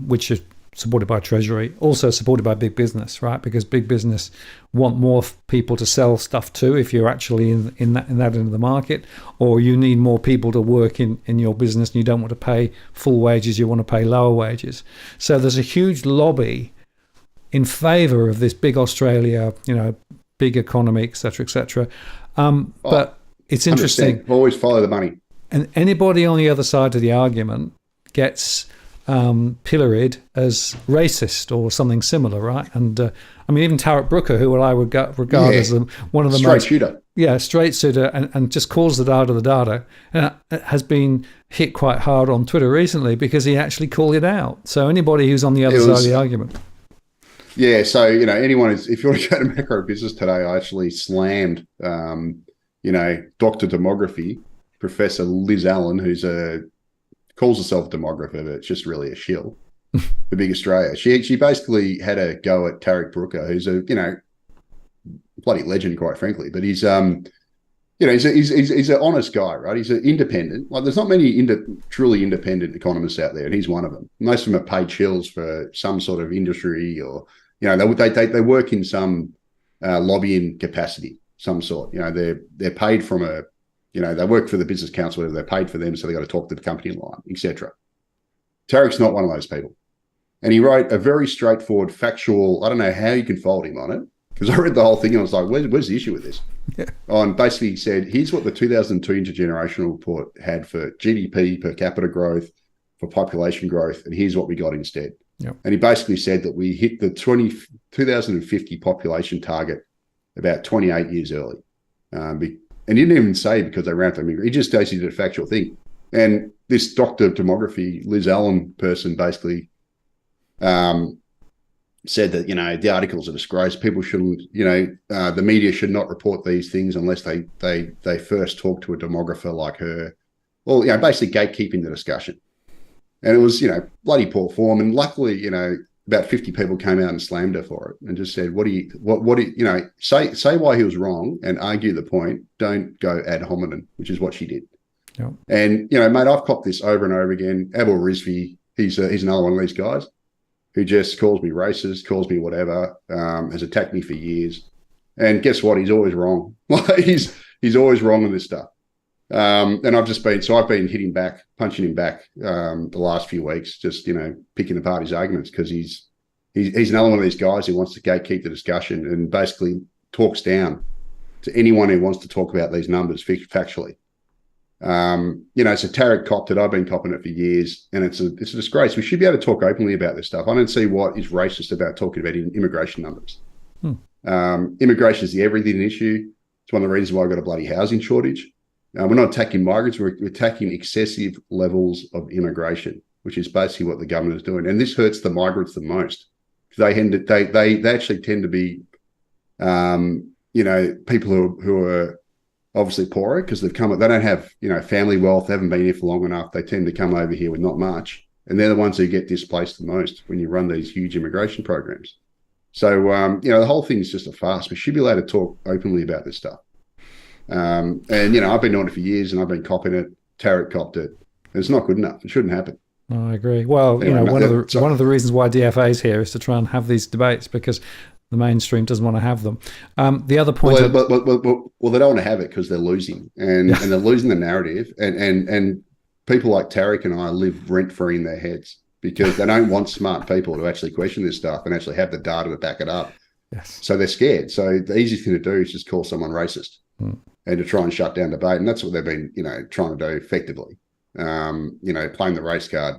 which is supported by Treasury, also supported by big business, right? Because big business want more people to sell stuff to if you're actually in that end of the market, or you need more people to work in your business and you don't want to pay full wages, you want to pay lower wages. So there's a huge lobby in favour of this big Australia, big economy, et cetera, but it's interesting. Always follow the money. And anybody on the other side of the argument gets pilloried as racist or something similar, right? And even Tarek Brooker, who I regard as one of the straight shooter. Yeah, straight shooter, and just calls the data, and has been hit quite hard on Twitter recently because he actually called it out. So anybody who's on the other side of the argument. Yeah, so, anyone if you want to go to Macrobusiness today, I actually slammed, Dr. Demography, Professor Liz Allen, who's calls herself a demographer, but it's just really a shill for Big Australia. She basically had a go at Tarek Brooker, who's a bloody legend, quite frankly. But he's he's an honest guy, right? He's an independent. Like, there's not many truly independent economists out there, and he's one of them. Most of them are paid shills for some sort of industry, or they work in some lobbying capacity, some sort. They're paid from a. They work for the Business Council, whatever, they're paid for them, so they got to talk to the company line, etc. Tarek's not one of those people. And he wrote a very straightforward, factual, I don't know how you can fault him on it, because I read the whole thing and I was like, where's the issue with this? Yeah. And basically he said, here's what the 2002 intergenerational report had for GDP per capita growth, for population growth, and here's what we got instead. Yep. And he basically said that we hit the 2050 population target about 28 years early. And he didn't even say because they ramped up. He just basically did a factual thing. And this Dr. Demography, Liz Allen person, basically said that, the article's a disgrace. People shouldn't, the media should not report these things unless they first talk to a demographer like her. Well, basically gatekeeping the discussion. And it was, bloody poor form. And luckily, about 50 people came out and slammed her for it and just said, say why he was wrong and argue the point. Don't go ad hominem, which is what she did. Yep. And, mate, I've copped this over and over again. Abel Rizvi, he's another one of these guys who just calls me racist, calls me whatever, has attacked me for years. And guess what? He's always wrong. He's always wrong on this stuff. And I've been hitting back, punching him back the last few weeks, just, picking apart his arguments, because he's another one of these guys who wants to gatekeep the discussion and basically talks down to anyone who wants to talk about these numbers factually. So Tarek copped it. I've been copping it for years, and it's a disgrace. We should be able to talk openly about this stuff. I don't see what is racist about talking about immigration numbers. Immigration is the everything issue. It's one of the reasons why I've got a bloody housing shortage. We're not attacking migrants. We're attacking excessive levels of immigration, which is basically what the government is doing. And this hurts the migrants the most. They actually tend to be, people who are obviously poorer because they don't have, family wealth, they haven't been here for long enough. They tend to come over here with not much. And they're the ones who get displaced the most when you run these huge immigration programs. So, the whole thing is just a farce. We should be allowed to talk openly about this stuff. And, I've been doing it for years and I've been copping it. Tarek copped it. It's not good enough. It shouldn't happen. I agree. Well, Anyway, one of the reasons why DFA is here is to try and have these debates, because the mainstream doesn't want to have them. The other point, they don't want to have it because they're losing, and they're losing the narrative, and people like Tarek and I live rent free in their heads because they don't want smart people to actually question this stuff and actually have the data to back it up. Yes. So they're scared. So the easiest thing to do is just call someone racist and to try and shut down debate, and that's what they've been, trying to do effectively. Playing the race card.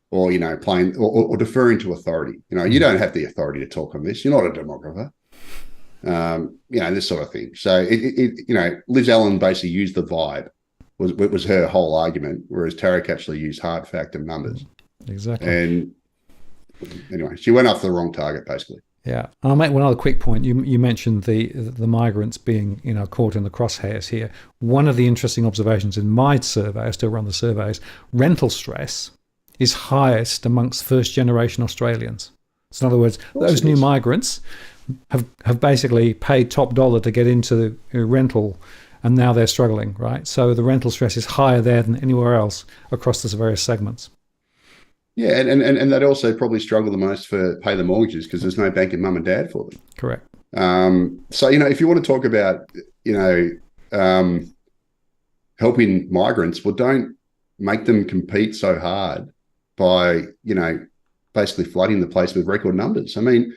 Or playing or deferring to authority. You don't have the authority to talk on this. You're not a demographer. This sort of thing. So Liz Allen basically used the vibe. Was her whole argument, whereas Tarek actually used hard fact and numbers. Exactly. And anyway, she went after the wrong target, basically. Yeah, and I'll make one other quick point. You mentioned the migrants being caught in the crosshairs here. One of the interesting observations in my survey, I still run the surveys, rental stress is highest amongst first-generation Australians. So in other words, those new migrants have basically paid top dollar to get into rental, and now they're struggling, right? So the rental stress is higher there than anywhere else across the various segments. Yeah, and they'd also probably struggle the most for pay the mortgages because there's no bank and mum and dad for them. Correct. So, if you want to talk about, helping migrants, well, don't make them compete so hard by, basically flooding the place with record numbers. I mean,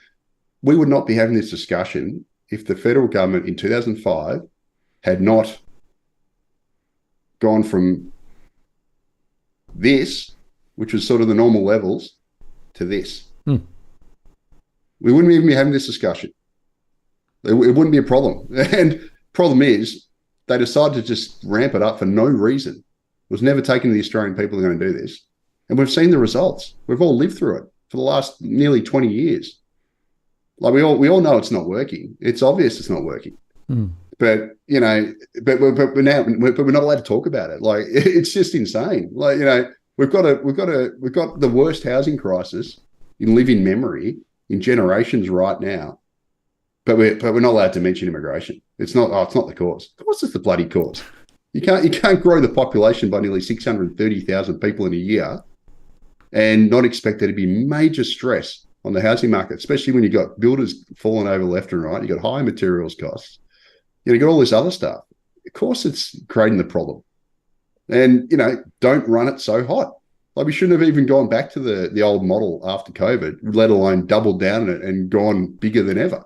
we would not be having this discussion if the federal government in 2005 had not gone from this, which was sort of the normal levels, to this. We wouldn't even be having this discussion. It wouldn't be a problem. And problem is, they decided to just ramp it up for no reason. It was never taken to the Australian people are going to do this. And we've seen the results. We've all lived through it for the last nearly 20 years. Like we all know it's not working. It's obvious it's not working. But but we're not allowed to talk about it. Like it's just insane. Like we've got the worst housing crisis in living memory in generations right now. But we're not allowed to mention immigration. It's not the cause. Of course, it's the bloody cause. You can't grow the population by nearly 630,000 people in a year and not expect there to be major stress on the housing market, especially when you've got builders falling over left and right. You've got high materials costs. You've got all this other stuff. Of course, it's creating the problem. And, don't run it so hot. Like we shouldn't have even gone back to the old model after COVID, let alone doubled down on it and gone bigger than ever,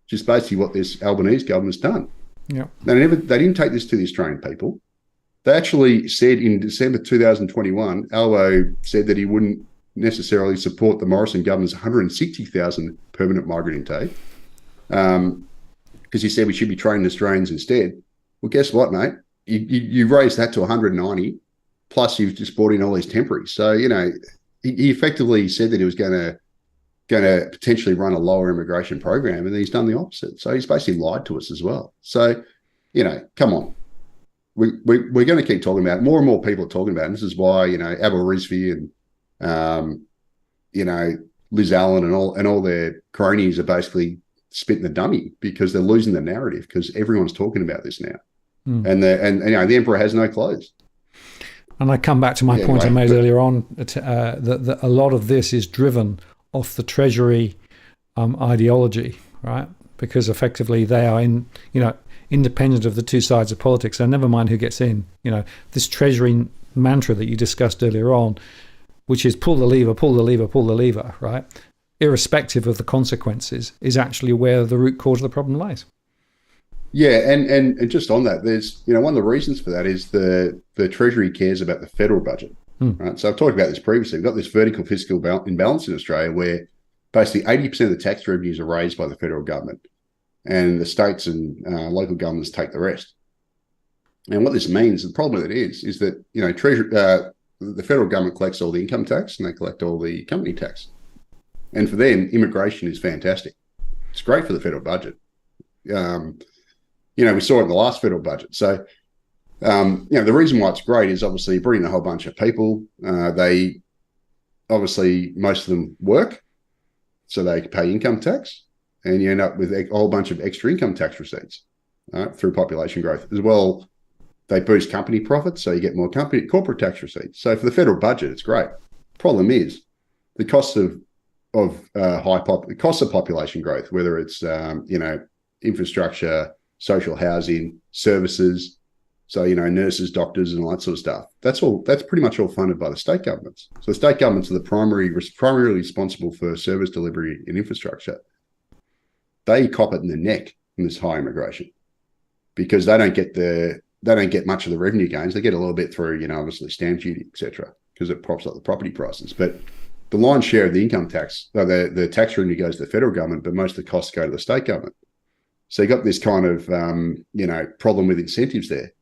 which is basically what this Albanese government's done. Yeah. They didn't take this to the Australian people. They actually said in December 2021, Albo said that he wouldn't necessarily support the Morrison government's 160,000 permanent migrant intake because he said we should be training Australians instead. Well, guess what, mate? You raised that to 190, plus you've just brought in all these temporaries. So, he effectively said that he was going going to potentially run a lower immigration program, and he's done the opposite. So he's basically lied to us as well. So, come on. We're going to keep talking about it. More and more people are talking about it. And this is why, Abel Rizvi and, Liz Allen and all their cronies are basically spitting the dummy, because they're losing the narrative, because everyone's talking about this now. And the emperor has no clothes. And I come back to my point I made earlier on, that a lot of this is driven off the Treasury ideology, right? Because effectively they are independent of the two sides of politics. So never mind who gets in. This Treasury mantra that you discussed earlier on, which is pull the lever, pull the lever, pull the lever, right? Irrespective of the consequences, is actually where the root cause of the problem lies. Yeah, and just on that, there's one of the reasons for that is the Treasury cares about the federal budget. Right? So I've talked about this previously. We've got this vertical fiscal imbalance in Australia, where basically 80% of the tax revenues are raised by the federal government, and the states and local governments take the rest. And what this means, the problem with it is that the federal government collects all the income tax, and they collect all the company tax. And for them, immigration is fantastic. It's great for the federal budget. We saw it in the last federal budget. So, the reason why it's great is obviously bringing a whole bunch of people. They obviously, most of them work, so they pay income tax, and you end up with a whole bunch of extra income tax receipts through population growth. As well, they boost company profits, so you get more corporate tax receipts. So for the federal budget, it's great. Problem is the cost of population growth, whether it's infrastructure, social housing, services, so nurses, doctors, and all that sort of stuff. That's pretty much all funded by the state governments. So the state governments are the primarily responsible for service delivery and infrastructure. They cop it in the neck in this high immigration, because they don't get much of the revenue gains. They get a little bit through obviously stamp duty, etc., because it props up the property prices. But the lion's share of the income tax, the tax revenue goes to the federal government, but most of the costs go to the state government. So you got this kind of, problem with incentives there.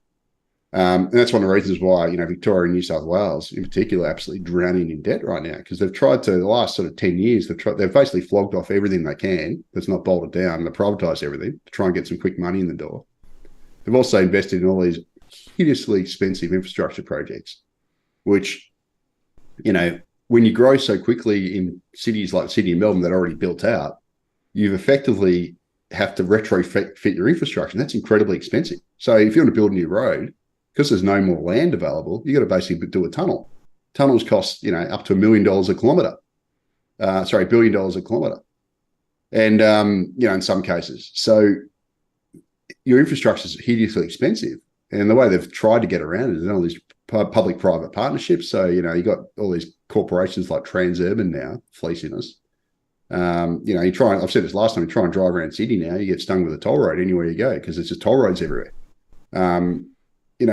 And that's one of the reasons why, Victoria and New South Wales in particular are absolutely drowning in debt right now, because they've tried to, the last sort of 10 years, they've basically flogged off everything they can that's not bolted down, and they privatised everything to try and get some quick money in the door. They've also invested in all these hideously expensive infrastructure projects, which, when you grow so quickly in cities like Sydney and Melbourne that are already built out, you've effectively have to retrofit your infrastructure. And that's incredibly expensive. So if you want to build a new road, because there's no more land available, you got to basically do a tunnel. Tunnels cost, up to $1 million a kilometre. $1 billion a kilometre. And, in some cases. So your infrastructure is hideously expensive. And the way they've tried to get around it is all these public-private partnerships. So, you got all these corporations like Transurban now fleecing us. I've said this last time, you try and drive around Sydney now, you get stung with a toll road anywhere you go, because it's just toll roads everywhere.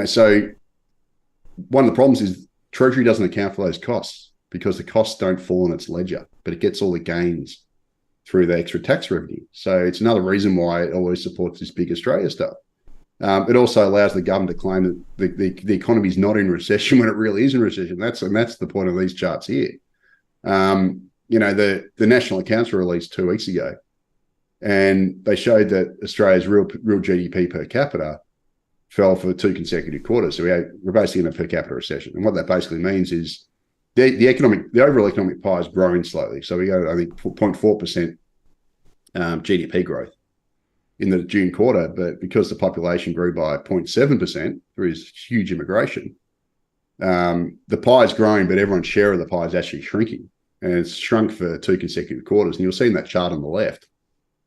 So one of the problems is Treasury doesn't account for those costs, because the costs don't fall in its ledger, but it gets all the gains through the extra tax revenue. So it's another reason why it always supports this big Australia stuff. It also allows the government to claim that the economy is not in recession when it really is in recession. That's the point of these charts here. The national accounts were released 2 weeks ago, and they showed that Australia's real GDP per capita fell for 2 consecutive quarters. So we're basically in a per capita recession. And what that basically means is the overall economic pie is growing slowly. So we got, I think, 0.4% GDP growth in the June quarter, but because the population grew by 0.7% through this huge immigration, the pie is growing, but everyone's share of the pie is actually shrinking. And it's shrunk for 2 consecutive quarters. And you'll see in that chart on the left,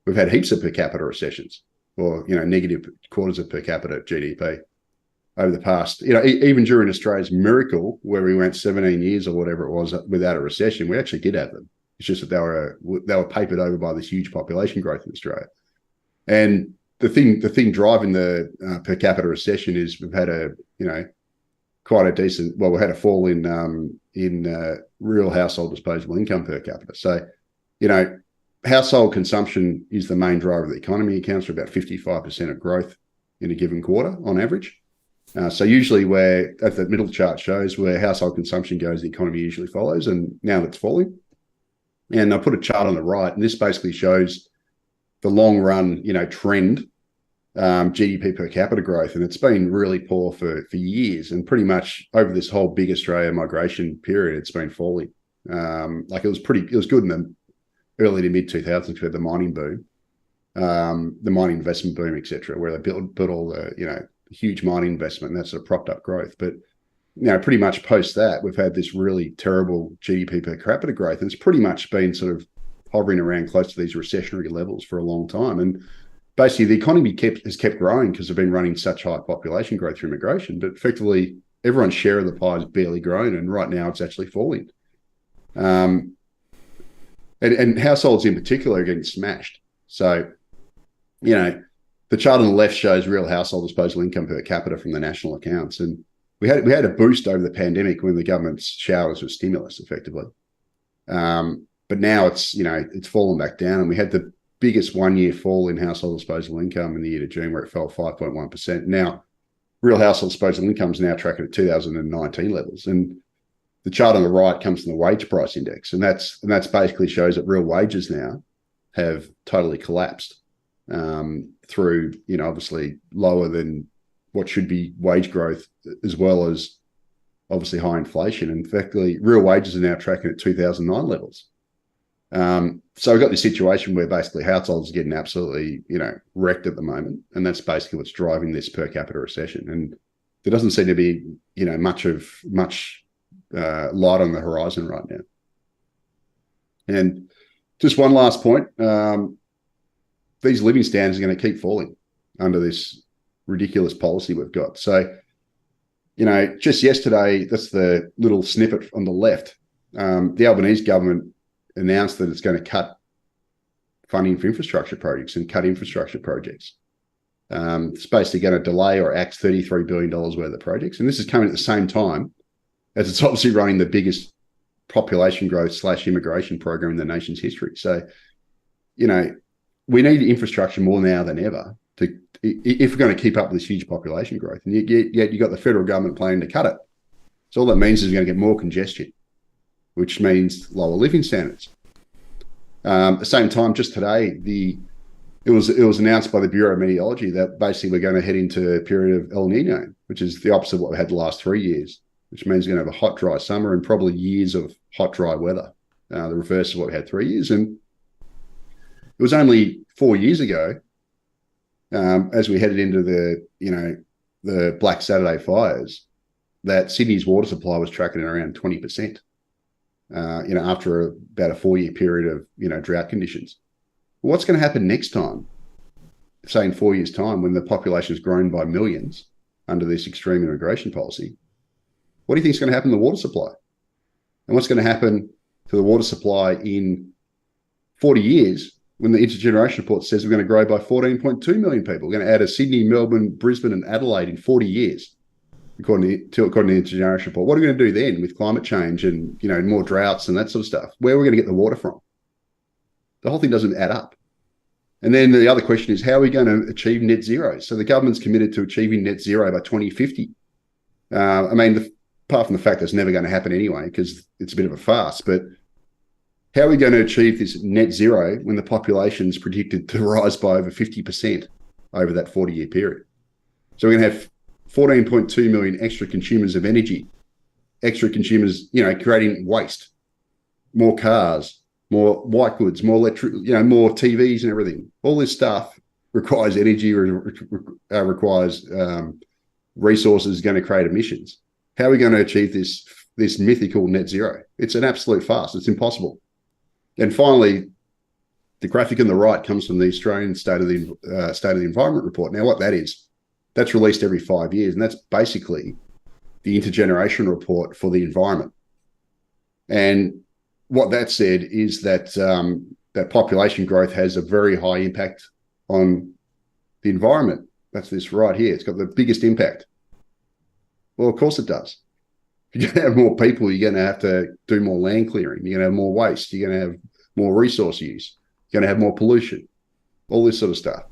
we've had heaps of per capita recessions, or, negative quarters of per capita GDP over the past, even during Australia's miracle, where we went 17 years or whatever it was without a recession, we actually did have them. It's just that they were papered over by this huge population growth in Australia. And the thing driving the per capita recession is we've had quite a decent, we had a fall in real household disposable income per capita. So, household consumption is the main driver of the economy. It accounts for about 55% of growth in a given quarter on average. So usually where, as the middle chart shows, where household consumption goes, the economy usually follows. And now it's falling. And I put a chart on the right, and this basically shows the long run, trend, GDP per capita growth, and it's been really poor for years, and pretty much over this whole big Australia migration period, it's been falling. It was good in the early to mid 2000s with the mining boom, the mining investment boom, etc., where they built all the huge mining investment, and that sort of propped up growth. But pretty much post that, we've had this really terrible GDP per capita growth, and it's pretty much been sort of hovering around close to these recessionary levels for a long time. And basically, the economy has kept growing because they've been running such high population growth through immigration, but effectively everyone's share of the pie has barely grown, and right now it's actually falling. And households in particular are getting smashed. So, the chart on the left shows real household disposable income per capita from the national accounts, and we had a boost over the pandemic when the government showers with stimulus, effectively. But now it's fallen back down, and we had the biggest 1 year fall in household disposable income in the year to June, where it fell 5.1%. Now, real household disposable income is now tracking at 2019 levels, and the chart on the right comes from the wage price index, and that's basically shows that real wages now have totally collapsed through obviously lower than what should be wage growth, as well as obviously high inflation. And effectively, real wages are now tracking at 2009 levels. So we've got this situation where basically households are getting absolutely, wrecked at the moment. And that's basically what's driving this per capita recession. And there doesn't seem to be, much light on the horizon right now. And just one last point, these living standards are going to keep falling under this ridiculous policy we've got. So, just yesterday, that's the little snippet on the left. The Albanese government announced that it's going to cut funding for infrastructure projects and cut infrastructure projects. It's basically going to delay or axe $33 billion worth of projects. And this is coming at the same time as it's obviously running the biggest population growth / immigration program in the nation's history. So, we need infrastructure more now than ever if we're going to keep up with this huge population growth. And yet you've got the federal government planning to cut it. So all that means is you're going to get more congestion, which means lower living standards. At the same time, just today, it was announced by the Bureau of Meteorology that basically we're going to head into a period of El Nino, which is the opposite of what we had the last 3 years, which means we're going to have a hot, dry summer and probably years of hot, dry weather, the reverse of what we had 3 years. And it was only 4 years ago, as we headed into the Black Saturday fires, that Sydney's water supply was tracking at around 20%. After about a 4 year period of drought conditions. Well, what's going to happen next time, say in 4 years' time, when the population has grown by millions under this extreme immigration policy? What do you think is going to happen to the water supply? And what's going to happen to the water supply in 40 years when the intergeneration report says we're going to grow by 14.2 million people? We're going to add a Sydney, Melbourne, Brisbane and Adelaide in 40 years. According to the intergeneration report. What are we going to do then with climate change and more droughts and that sort of stuff? Where are we going to get the water from? The whole thing doesn't add up. And then the other question is, how are we going to achieve net zero? So the government's committed to achieving net zero by 2050. Apart from the fact that's never going to happen anyway, because it's a bit of a farce, but how are we going to achieve this net zero when the population is predicted to rise by over 50% over that 40-year period? So we're going to have 14.2 million extra consumers of energy, extra consumers, creating waste, more cars, more white goods, more more TVs and everything. All this stuff requires energy, requires resources, going to create emissions. How are we going to achieve this mythical net zero? It's an absolute farce. It's impossible. And finally, the graphic on the right comes from the Australian State of the Environment report. Now, what that is, that's released every 5 years, and that's basically the intergenerational report for the environment. And what that said is that that population growth has a very high impact on the environment. That's this right here. It's got the biggest impact. Well, of course it does. If you're going to have more people, you're going to have to do more land clearing. You're going to have more waste. You're going to have more resource use. You're going to have more pollution, all this sort of stuff.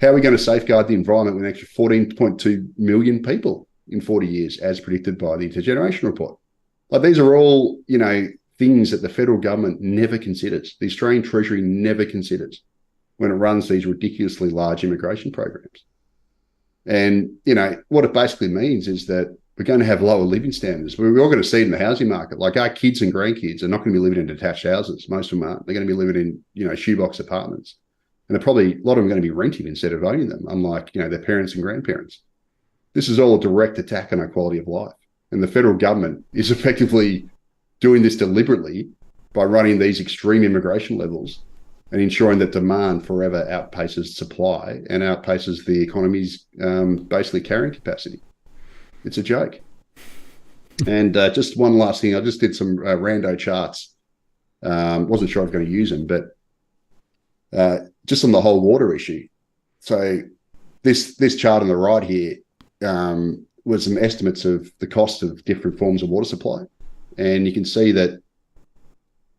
How are we going to safeguard the environment with an extra 14.2 million people in 40 years, as predicted by the intergenerational report? Like, these are all, things that the federal government never considers, the Australian Treasury never considers when it runs these ridiculously large immigration programs. And, what it basically means is that we're going to have lower living standards. We're all going to see it in the housing market. Like, our kids and grandkids are not going to be living in detached houses. Most of them aren't. They're going to be living in, shoebox apartments. And a lot of them are going to be renting instead of owning them, unlike, their parents and grandparents. This is all a direct attack on our quality of life. And the federal government is effectively doing this deliberately by running these extreme immigration levels and ensuring that demand forever outpaces supply and outpaces the economy's basically carrying capacity. It's a joke. And just one last thing, I just did some rando charts. Wasn't sure I was going to use them, but just on the whole water issue. So this chart on the right here was some estimates of the cost of different forms of water supply. And you can see that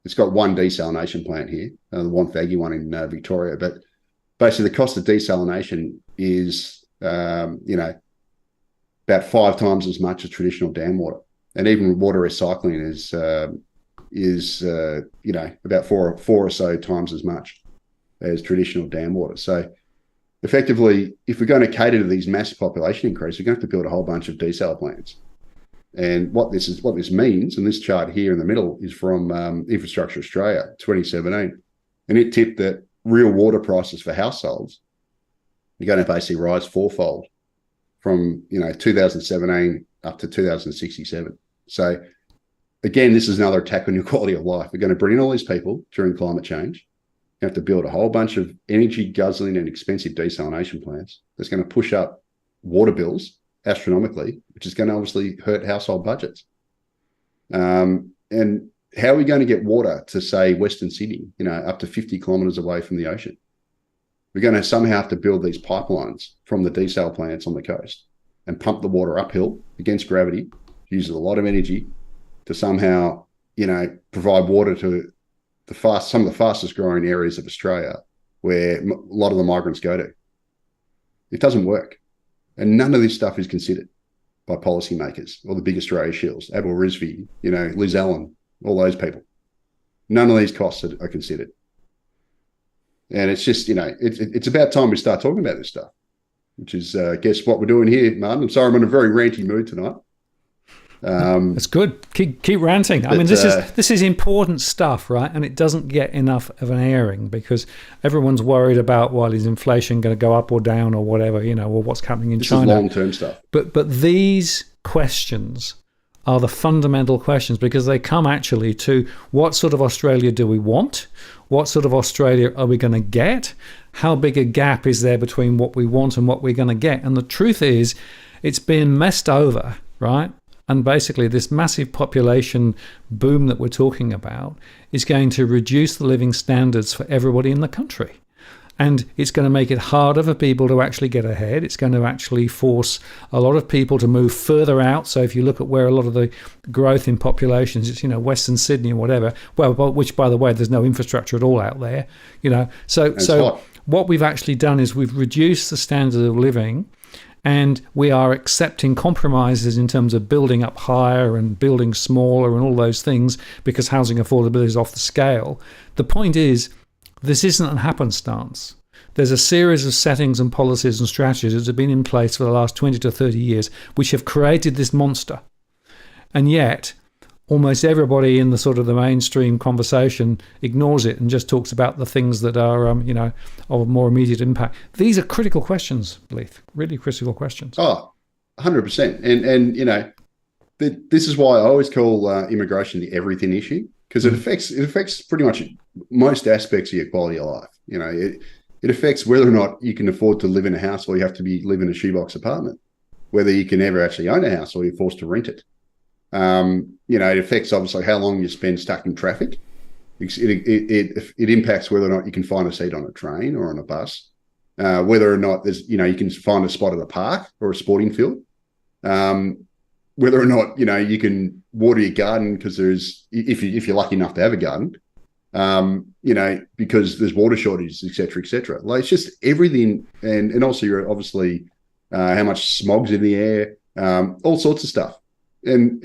it's got one desalination plant here, the Wonthaggi one in Victoria. But basically the cost of desalination is, about 5 times as much as traditional dam water. And even water recycling is about four or so times as much as traditional dam water. So effectively, if we're going to cater to these massive population increases, we're going to have to build a whole bunch of desal plants. And what this means, and this chart here in the middle is from Infrastructure Australia 2017, and it tipped that real water prices for households are going to basically rise fourfold from 2017 up to 2067. So again, this is another attack on your quality of life. We're going to bring in all these people during climate change. You have to build a whole bunch of energy guzzling and expensive desalination plants that's going to push up water bills astronomically, which is going to obviously hurt household budgets. And how are we going to get water to, say, Western Sydney, up to 50 kilometres away from the ocean? We're going to somehow have to build these pipelines from the desal plants on the coast and pump the water uphill against gravity, uses a lot of energy to somehow, provide water to some of the fastest growing areas of Australia where a lot of the migrants go to. It doesn't work. And none of this stuff is considered by policymakers or the big Australia shills, Abel Rizvi, Liz Allen, all those people. None of these costs are considered. And it's just, it's about time we start talking about this stuff, which is, I guess, what we're doing here, Martin. I'm sorry, I'm in a very ranty mood tonight. That's good. Keep ranting. I mean, this is important stuff, right? And it doesn't get enough of an airing because everyone's worried about, well, is inflation going to go up or down or whatever, or what's happening in China. This is long-term stuff. But these questions are the fundamental questions because they come actually to what sort of Australia do we want? What sort of Australia are we going to get? How big a gap is there between what we want and what we're going to get? And the truth is, it's been messed over, right? And basically this massive population boom that we're talking about is going to reduce the living standards for everybody in the country. And it's going to make it harder for people to actually get ahead. It's going to actually force a lot of people to move further out. So if you look at where a lot of the growth in populations, it's, Western Sydney or whatever, well, which, by the way, there's no infrastructure at all out there, So what we've actually done is we've reduced the standard of living. And we are accepting compromises in terms of building up higher and building smaller and all those things because housing affordability is off the scale. The point is, this isn't a happenstance. There's a series of settings and policies and strategies that have been in place for the last 20 to 30 years, which have created this monster. And yet, almost everybody in the sort of the mainstream conversation ignores it and just talks about the things that are, of more immediate impact. These are critical questions, Leith, really critical questions. Oh, 100%. And this is why I always call immigration the everything issue, because it affects pretty much most aspects of your quality of life. It affects whether or not you can afford to live in a house or you have to live in a shoebox apartment, whether you can ever actually own a house or you're forced to rent it. It affects obviously how long you spend stuck in traffic. It impacts whether or not you can find a seat on a train or on a bus, whether or not there's, you can find a spot at a park or a sporting field, whether or not, you can water your garden because if you're lucky enough to have a garden, because there's water shortages, et cetera, et cetera. Like, it's just everything. And also you're obviously, how much smog's in the air, all sorts of stuff. And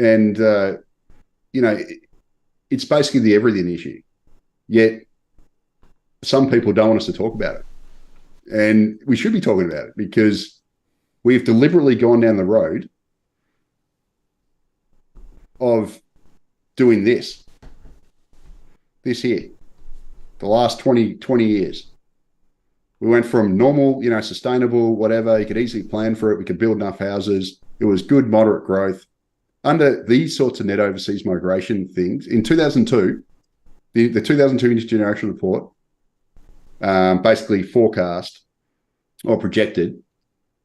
it it's basically the everything issue. Yet some people don't want us to talk about it. And we should be talking about it because we've deliberately gone down the road of doing this here, the last 20 years. We went from normal, sustainable, whatever. You could easily plan for it. We could build enough houses. It was good, moderate growth. Under these sorts of net overseas migration things, in 2002, the 2002 Intergeneration Report basically forecast or projected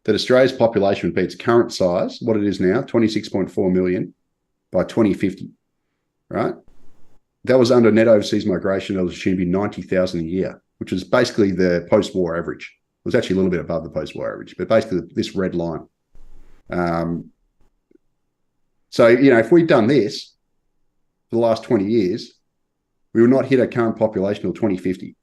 that Australia's population would be its current size, what it is now, 26.4 million, by 2050, right? That was under net overseas migration. That was assumed to be 90,000 a year, which is basically the post-war average. It was actually a little bit above the post-war average, but basically this red line. So, if we'd done this for the last 20 years, we would not hit our current population until 2050.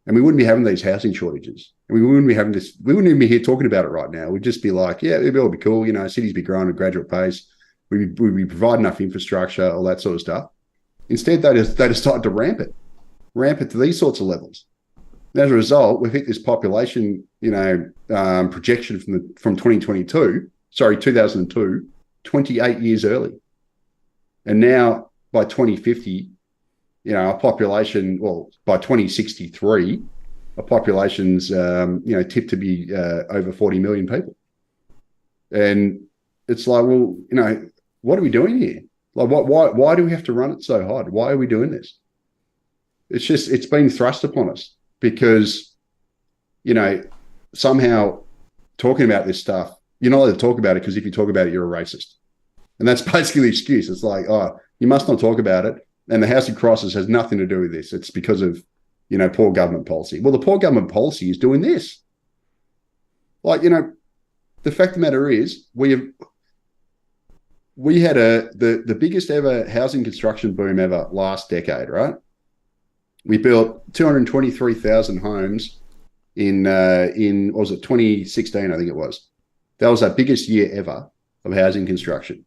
And we wouldn't be having these housing shortages. And we wouldn't be having this, we wouldn't even be here talking about it right now. We'd just be like, yeah, it'd all be cool. Cities be growing at a gradual pace. We'd be providing enough infrastructure, all that sort of stuff. Instead, they just started to ramp it to these sorts of levels. And as a result, we've hit this population, projection from 2002, 28 years early. And now by 2050, our population, by 2063, our population's, tipped to be over 40 million people. And it's like, well, what are we doing here? Like, why do we have to run it so hard? Why are we doing this? It's been thrust upon us because, somehow talking about this stuff, you're not allowed to talk about it because if you talk about it, you're a racist. And that's basically the excuse. It's like, you must not talk about it. And the housing crisis has nothing to do with this. It's because of, poor government policy. Well, the poor government policy is doing this. Like, the fact of the matter is we had the biggest ever housing construction boom ever last decade, right? We built 223,000 homes in what was it, 2016, I think it was. That was our biggest year ever of housing construction.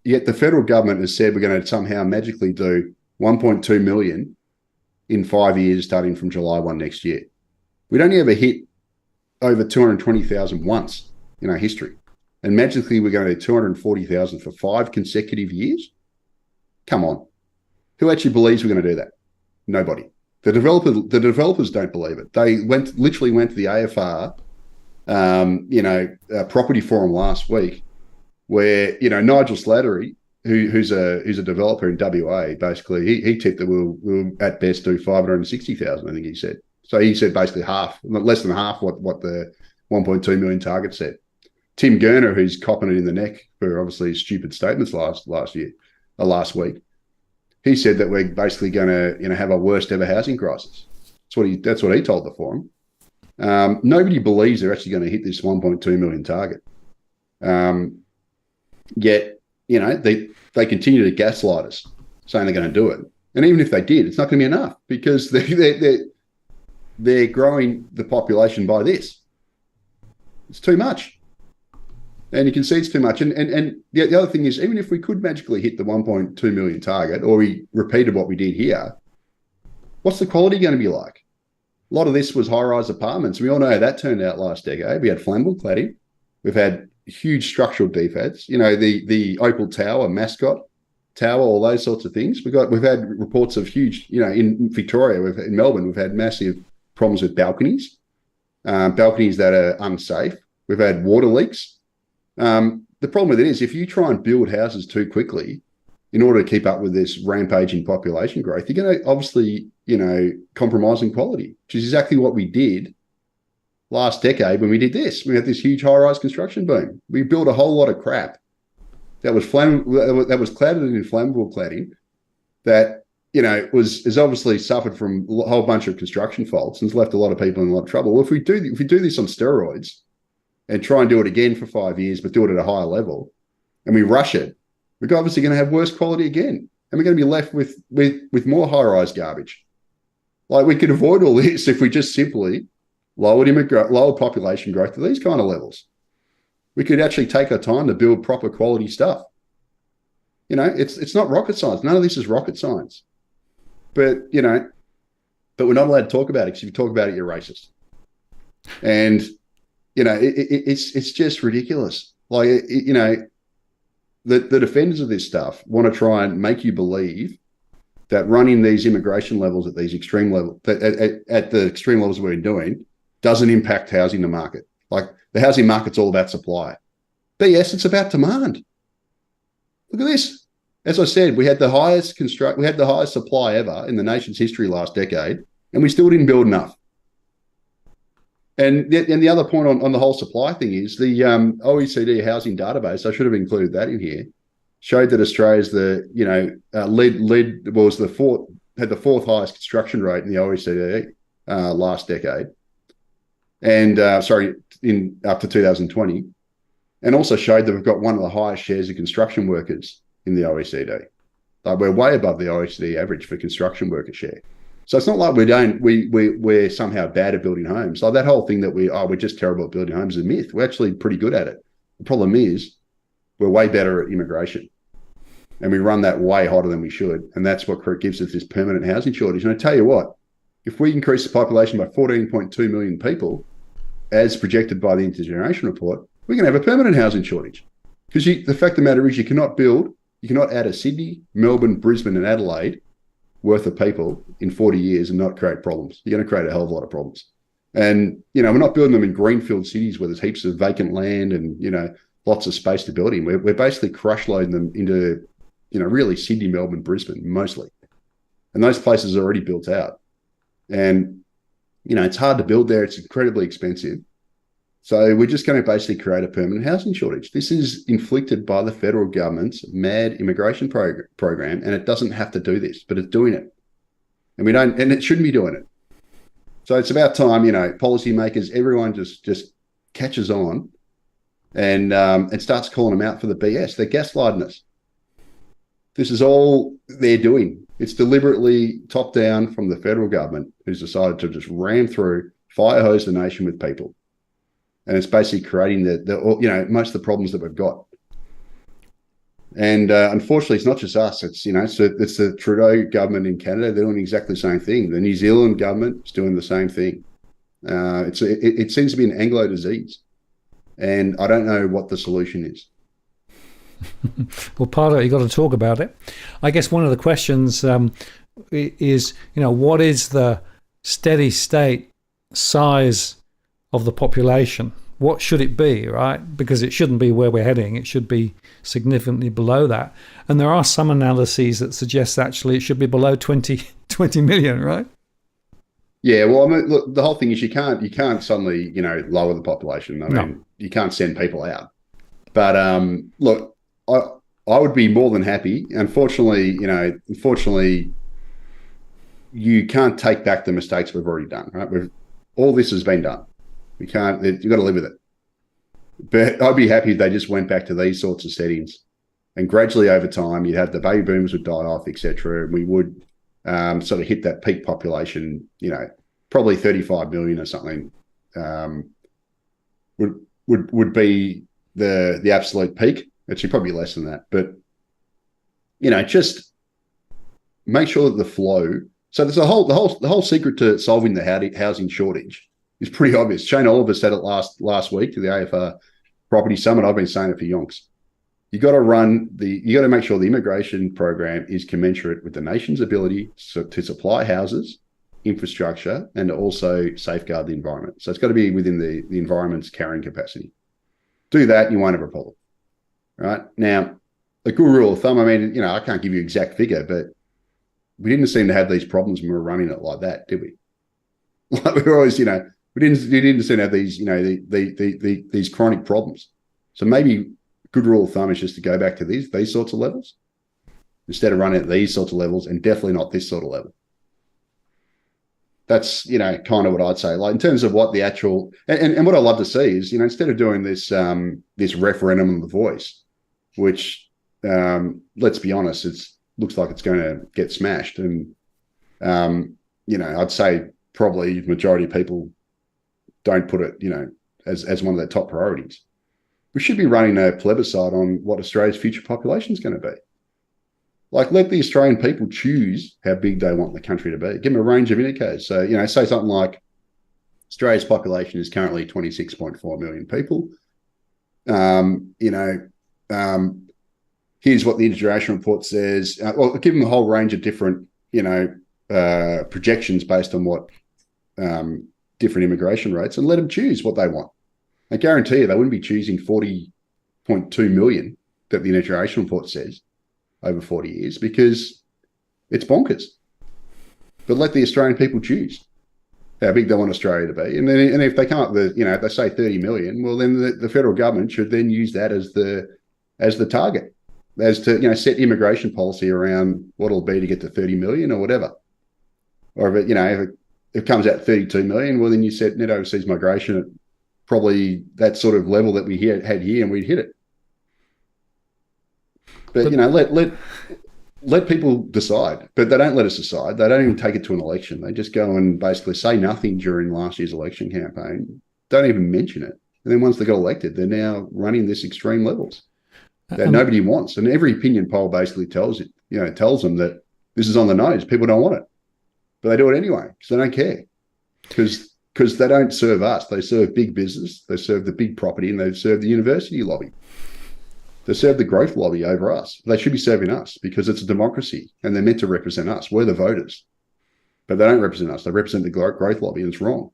Yet the federal government has said we're going to somehow magically do 1.2 million in 5 years, starting from July 1 next year. We'd only ever hit over 220,000 once in our history. And magically we're going to do 240,000 for 5 consecutive years? Come on. Who actually believes we're going to do that? Nobody. The developers don't believe it. They literally went to the AFR, property forum last week, where Nigel Slattery, who's a developer in WA, basically he tipped that we'll at best do 560,000. I think he said. So he said basically half, less than half what the 1.2 million target said. Tim Gurner, who's copping it in the neck for obviously stupid statements last week, he said that we're basically going to have our worst ever housing crisis. That's what he told the forum. Nobody believes they're actually going to hit this 1.2 million target. Yet, they continue to gaslight us, saying they're going to do it. And even if they did, it's not going to be enough because they're growing the population by this. It's too much. And you can see it's too much. And the other thing is, even if we could magically hit the 1.2 million target, or we repeated what we did here, what's the quality going to be like? A lot of this was high-rise apartments. We all know how that turned out last decade. We had flammable cladding. We've had huge structural defects. The Opal Tower, Mascot Tower, all those sorts of things. We've had reports of huge, in Victoria, in Melbourne, we've had massive problems with balconies that are unsafe. We've had water leaks. The problem with it is if you try and build houses too quickly in order to keep up with this rampaging population growth, you're going to obviously, compromise in quality, which is exactly what we did last decade when we did this. We had this huge high-rise construction boom. We built a whole lot of crap that was cladded in flammable cladding that, has obviously suffered from a whole bunch of construction faults and has left a lot of people in a lot of trouble. Well, if we do this on steroids and try and do it again for 5 years, but do it at a higher level, and we rush it, we're obviously going to have worse quality again. And we're going to be left with more high-rise garbage. Like, we could avoid all this if we just simply lowered population growth to these kind of levels. We could actually take our time to build proper quality stuff. It's not rocket science. None of this is rocket science. But but we're not allowed to talk about it, because if you talk about it, you're racist. And it's just ridiculous. Like, the defenders of this stuff want to try and make you believe that running these immigration levels at these extreme levels, at the extreme levels we're doing, doesn't impact housing the market. Like, the housing market's all about supply. BS, it's about demand. Look at this. As I said, we had the highest supply ever in the nation's history last decade, and we still didn't build enough. And the other point on the whole supply thing is the OECD housing database, I should have included that in here, showed that Australia's had the fourth highest construction rate in the OECD last decade, and up to 2020, and also showed that we've got one of the highest shares of construction workers in the OECD. Like, we're way above the OECD average for construction worker share. So it's not like we're somehow bad at building homes. Like, that whole thing that we're just terrible at building homes is a myth. We're actually pretty good at it. The problem is we're way better at immigration, and we run that way hotter than we should. And that's what gives us this permanent housing shortage. And I tell you what, if we increase the population by 14.2 million people, as projected by the Intergeneration Report, we're going to have a permanent housing shortage. Because the fact of the matter is, you cannot add a Sydney, Melbourne, Brisbane, and Adelaide worth of people in 40 years and not create problems. You're going to create a hell of a lot of problems. And, we're not building them in greenfield cities where there's heaps of vacant land and, lots of space to build in. We're basically crush loading them into, really Sydney, Melbourne, Brisbane, mostly. And those places are already built out. And, it's hard to build there. It's incredibly expensive. So we're just going to basically create a permanent housing shortage. This is inflicted by the federal government's mad immigration program, and it doesn't have to do this, but it's doing it. And it shouldn't be doing it. So it's about time, policymakers, everyone just catches on and starts calling them out for the BS. They're gaslighting us. This is all they're doing. It's deliberately top down from the federal government, who's decided to just ram through, fire hose the nation with people. And it's basically creating most of the problems that we've got. And unfortunately, it's not just us. It's the Trudeau government in Canada. They're doing exactly the same thing. The New Zealand government is doing the same thing. It seems to be an Anglo disease, and I don't know what the solution is. Well, part of it, you've got to talk about it. I guess one of the questions is, what is the steady state size of the population? What should it be, right? Because it shouldn't be where we're heading. It should be significantly below that. And there are some analyses that suggest actually it should be below 20 million, right? Yeah, well, I mean, look, the whole thing is you can't suddenly, lower the population. I mean, you can't send people out. But look, I would be more than happy. Unfortunately, you can't take back the mistakes we've already done, right? All this has been done. You've got to live with it. But I'd be happy if they just went back to these sorts of settings, and gradually over time, you'd have the baby boomers would die off, etc. And we would sort of hit that peak population, probably 35 million or something, would be the absolute peak. Actually, probably less than that. But, just make sure that the flow. So there's the whole secret to solving the housing shortage is pretty obvious. Shane Oliver said it last week to the AFR Property Summit. I've been saying it for yonks. You got to make sure the immigration program is commensurate with the nation's ability to supply houses, infrastructure, and to also safeguard the environment. So it's got to be within the environment's carrying capacity. Do that, you won't have a problem. Right? Now, a good rule of thumb, I mean, I can't give you an exact figure, but we didn't seem to have these problems when we were running it like that, did we? Like, we were always, we didn't seem to have these, these chronic problems. So maybe good rule of thumb is just to go back to these sorts of levels instead of running at these sorts of levels, and definitely not this sort of level. That's, kind of what I'd say. Like, in terms of what the actual, and what I love to see is, instead of doing this, this referendum on the voice, which, let's be honest, looks like it's going to get smashed. And, I'd say probably the majority of people don't put it, as one of their top priorities. We should be running a plebiscite on what Australia's future population is going to be. Like, let the Australian people choose how big they want the country to be. Give them a range of indicators. So, say something like Australia's population is currently 26.4 million people. Here's what the integration report says. Well, give them a whole range of different, projections based on what different immigration rates, and let them choose what they want. I guarantee you they wouldn't be choosing 40.2 million that the integration report says over 40 years, because it's bonkers. But let the Australian people choose how big they want Australia to be. And if they come up with, if they say 30 million, well, then the federal government should then use that as the target, as to, set immigration policy around what it'll be to get to 30 million or whatever. Or if it comes out 32 million, well, then you set net overseas migration at probably that sort of level that we had here, and we'd hit it. But let people decide. But they don't let us decide. They don't even take it to an election. They just go and basically say nothing during last year's election campaign. Don't even mention it. And then once they got elected, they're now running this extreme levels that nobody wants. And every opinion poll basically tells them that this is on the nose. People don't want it, but they do it anyway because they don't care. Because they don't serve us. They serve big business. They serve the big property, and they serve the university lobby. They serve the growth lobby over us. They should be serving us because it's a democracy and they're meant to represent us. We're the voters. But they don't represent us. They represent the growth lobby, and it's wrong.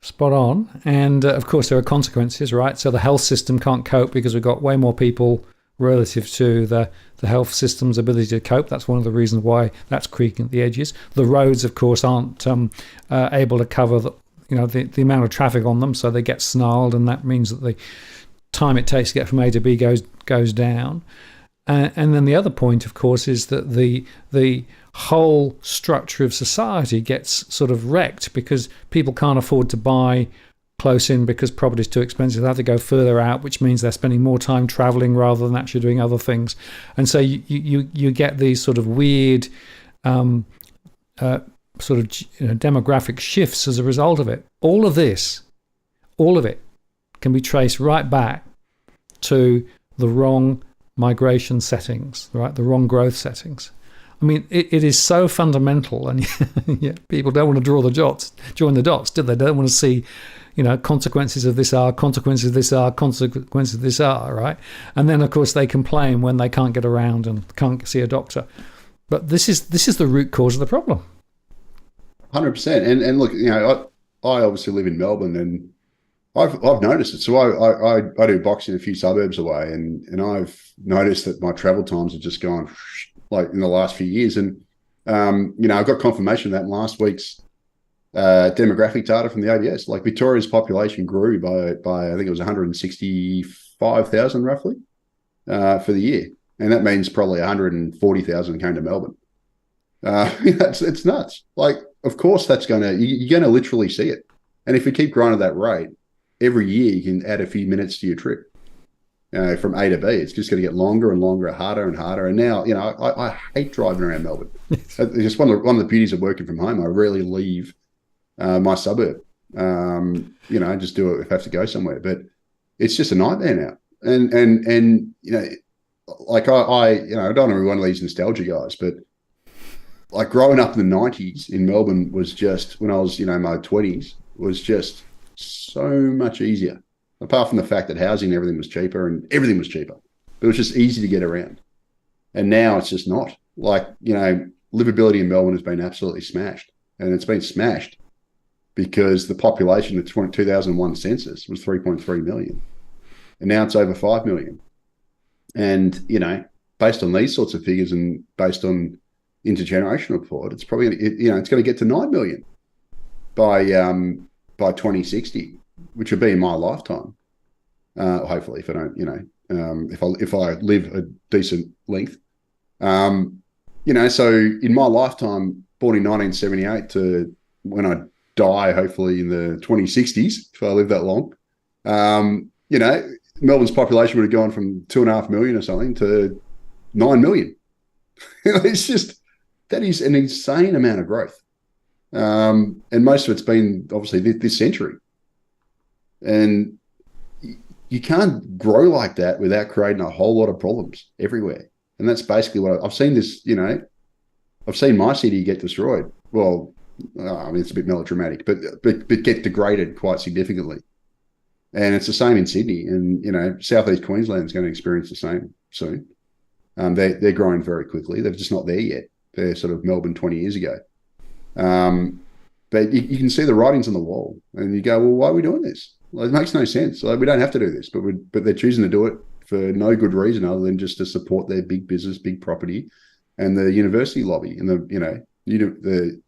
Spot on. And of course, there are consequences, right? So the health system can't cope because we've got way more people relative to the health system's ability to cope. That's one of the reasons why that's creaking at the edges. The roads, of course, aren't able to cover the amount of traffic on them, so they get snarled, and that means that the time it takes to get from A to B goes down. And then the other point, of course, is that the whole structure of society gets sort of wrecked because people can't afford to buy close in because property is too expensive. They have to go further out, which means they're spending more time traveling rather than actually doing other things. And so you get these sort of weird demographic shifts as a result of it. All of it can be traced right back to the wrong migration settings, right? The wrong growth settings. I mean, it is so fundamental, and people don't want to join the dots, do they? They don't want to see, consequences of this are, consequences of this are, consequences of this are, right? And then, of course, they complain when they can't get around and can't see a doctor. But this is the root cause of the problem. 100%. And look, I obviously live in Melbourne, and I've noticed it. So I do boxing a few suburbs away, and I've noticed that my travel times have just gone like in the last few years. And I got confirmation of that in last week's demographic data from the ABS. Like, Victoria's population grew by I think it was 165,000 roughly for the year, and that means probably 140,000 came to Melbourne. It's nuts. Like, of course you're going to literally see it. And if we keep growing at that rate, every year you can add a few minutes to your trip from A to B. It's just going to get longer and longer, harder and harder. And now, I hate driving around Melbourne. It's just one of the beauties of working from home. I rarely leave my suburb. Just do it if I have to go somewhere. But it's just a nightmare now. And like I don't want to be one of these nostalgia guys, but like growing up in the 90s in Melbourne was just, when I was, my 20s, was just so much easier. Apart from the fact that housing and everything was cheaper, but it was just easy to get around. And now it's just not. Like, livability in Melbourne has been absolutely smashed. And it's been smashed because the population of the 2001 census was 3.3 million. And now it's over 5 million. And, based on these sorts of figures and based on intergenerational report, it's probably, it's going to get to 9 million by 2060. Which would be in my lifetime, hopefully, if I don't, if I live a decent length. So in my lifetime, born in 1978 to when I die, hopefully in the 2060s, if I live that long, Melbourne's population would have gone from 2.5 million or something to 9 million. It's just, that is an insane amount of growth. And most of it's been obviously this century. And you can't grow like that without creating a whole lot of problems everywhere. And that's basically what I've seen this, I've seen my city get destroyed. Well, I mean, it's a bit melodramatic, but get degraded quite significantly. And it's the same in Sydney, and Southeast Queensland is going to experience the same soon. They're growing very quickly. They're just not there yet. They're sort of Melbourne 20 years ago. But you can see the writings on the wall, and you go, well, why are we doing this? It makes no sense. We don't have to do this, but they're choosing to do it for no good reason other than just to support their big business, big property, and the university lobby and the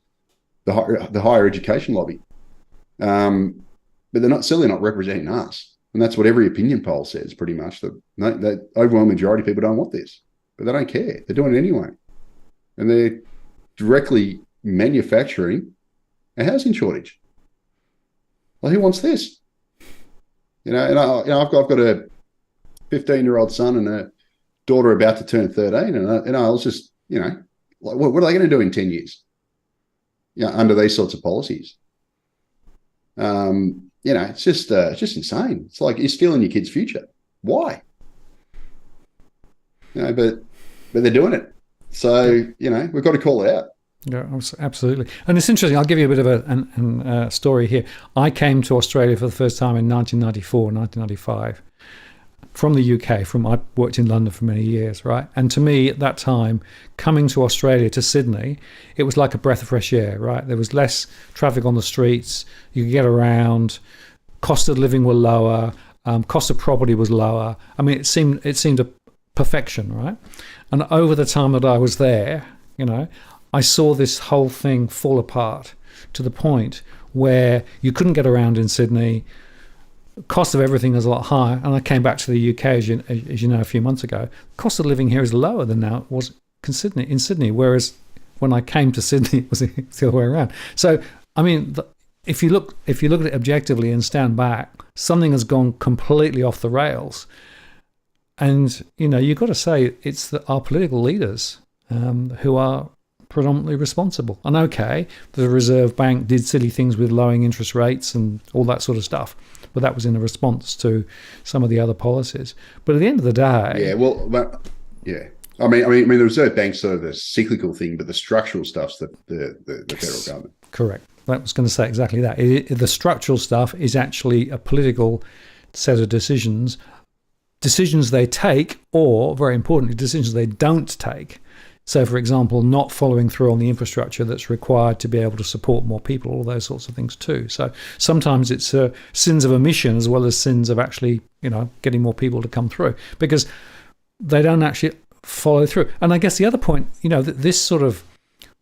higher education lobby. But they're certainly not representing us. And that's what every opinion poll says, pretty much. The overwhelming majority of people don't want this, but they don't care. They're doing it anyway. And they're directly manufacturing a housing shortage. Well, who wants this? And I've got a 15-year-old son and a daughter about to turn 13. And I was just, what are they going to do in 10 years? Under these sorts of policies. It's just insane. It's like you're stealing your kid's future. Why? But they're doing it. So, we've got to call it out. Yeah, absolutely. And it's interesting. I'll give you a bit of a story here. I came to Australia for the first time in 1994, 1995 from the UK. I worked in London for many years, right? And to me, at that time, coming to Australia, to Sydney, it was like a breath of fresh air, right? There was less traffic on the streets. You could get around. Cost of living were lower. Cost of property was lower. I mean, it seemed a perfection, right? And over the time that I was there, I saw this whole thing fall apart to the point where you couldn't get around in Sydney. Cost of everything is a lot higher. And I came back to the UK, as you know, a few months ago. Cost of living here is lower than now it was in Sydney, whereas when I came to Sydney, it was the other way around. So, I mean, if you look at it objectively and stand back, something has gone completely off the rails. And, you've got to say it's our political leaders who are predominantly responsible. And okay, the Reserve Bank did silly things with lowering interest rates and all that sort of stuff, but that was in a response to some of the other policies. But at the end of the day, I mean, the Reserve Bank's sort of a cyclical thing, but the structural stuff's the federal government. Correct. I was going to say exactly that. The structural stuff is actually a political set of decisions they take, or very importantly, decisions they don't take. So, for example, not following through on the infrastructure that's required to be able to support more people, all those sorts of things too. So sometimes it's sins of omission as well as sins of actually, getting more people to come through because they don't actually follow through. And I guess the other point, this sort of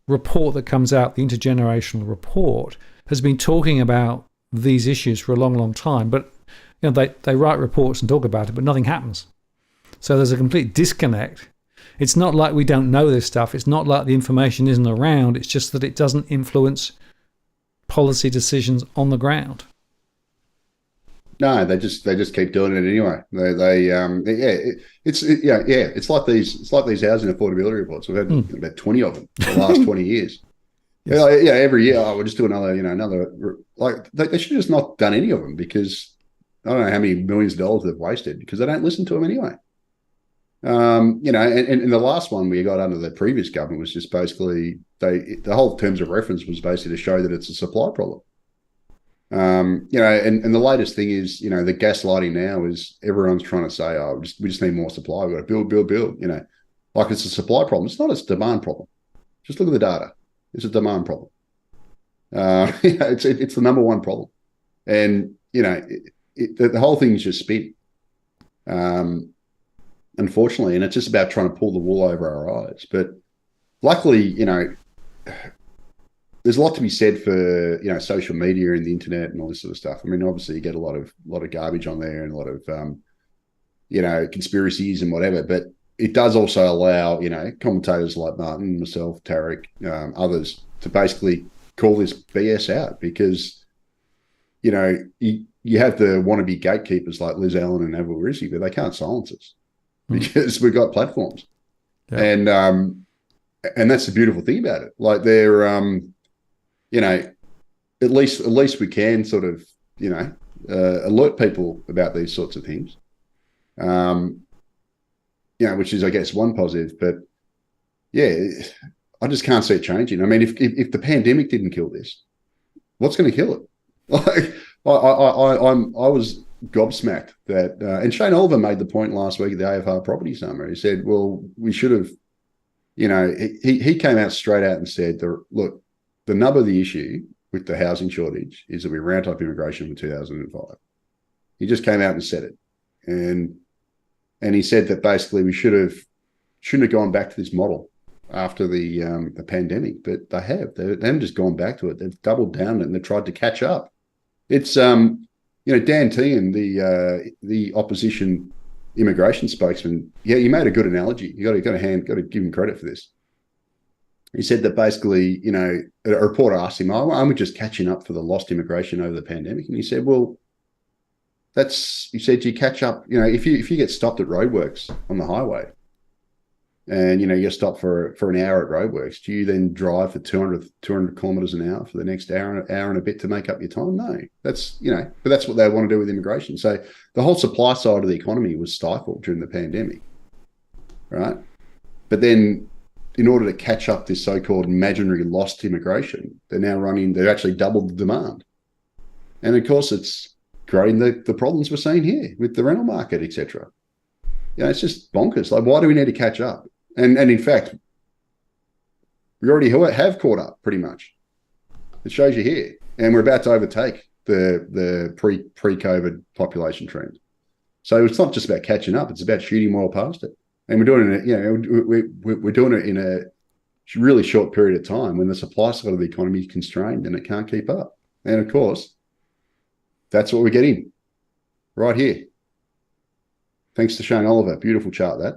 report that comes out, the intergenerational report, has been talking about these issues for a long, long time. But, they write reports and talk about it, but nothing happens. So there's a complete disconnect. It's not like we don't know this stuff. It's not like the information isn't around. It's just that it doesn't influence policy decisions on the ground. No, they just keep doing it anyway. It's like these housing affordability reports. We've had about 20 of them for the last 20 years. Yes. Every year we'll just do another. Like they should have just not done any of them because I don't know how many millions of dollars they've wasted because they don't listen to them anyway. And the last one we got under the previous government was just basically the whole terms of reference was basically to show that it's a supply problem. And the latest thing is, the gaslighting now is everyone's trying to say, we just need more supply. We've got to build, like it's a supply problem. It's not, it's a demand problem. Just look at the data. It's a demand problem. It's the number one problem. And, the whole thing's just spin. Unfortunately, and it's just about trying to pull the wool over our eyes. But luckily, there's a lot to be said for social media and the internet and all this sort of stuff. I mean, obviously, you get a lot of garbage on there and a lot of conspiracies and whatever. But it does also allow commentators like Martin, myself, Tarek, others to basically call this BS out because you have the wannabe gatekeepers like Liz Allen and Avril Rizzi, but they can't silence us. Because we've got platforms, and that's the beautiful thing about it. Like they're, at least we can sort of, alert people about these sorts of things. which is, I guess, one positive. But yeah, I just can't see it changing. I mean, if the pandemic didn't kill this, what's going to kill it? Like, I was gobsmacked that, and Shane Oliver made the point last week at the AFR Property Summit. He said, "Well, we should have." He came out straight out and said, "Look, the nub of the issue with the housing shortage is that we ramped up immigration in 2005." He just came out and said it, and he said that basically we shouldn't have gone back to this model after the pandemic, but they have. They haven't just gone back to it; they've doubled down on it and they've tried to catch up. It's Dan Tehan, the opposition immigration spokesman. Yeah, he made a good analogy. You got to give him credit for this. He said that basically, a reporter asked him, "Aren't we just catching up for the lost immigration over the pandemic?" And he said, "Well, you catch up. If you get stopped at roadworks on the highway, and you stop for an hour at roadworks, do you then drive for 200 kilometers an hour for the next hour and a bit to make up your time? No. But that's what they want to do with immigration. So the whole supply side of the economy was stifled during the pandemic, right? But then in order to catch up this so-called imaginary lost immigration, they've actually doubled the demand. And of course it's creating the problems we're seeing here with the rental market, etc. It's just bonkers. Like, why do we need to catch up? And in fact, we already have caught up pretty much. It shows you here. And we're about to overtake the pre-COVID population trend. So it's not just about catching up, it's about shooting well past it. And we're doing it, we're doing it in a really short period of time when the supply side of the economy is constrained and it can't keep up. And of course, that's what we're getting right here. Thanks to Shane Oliver. Beautiful chart that.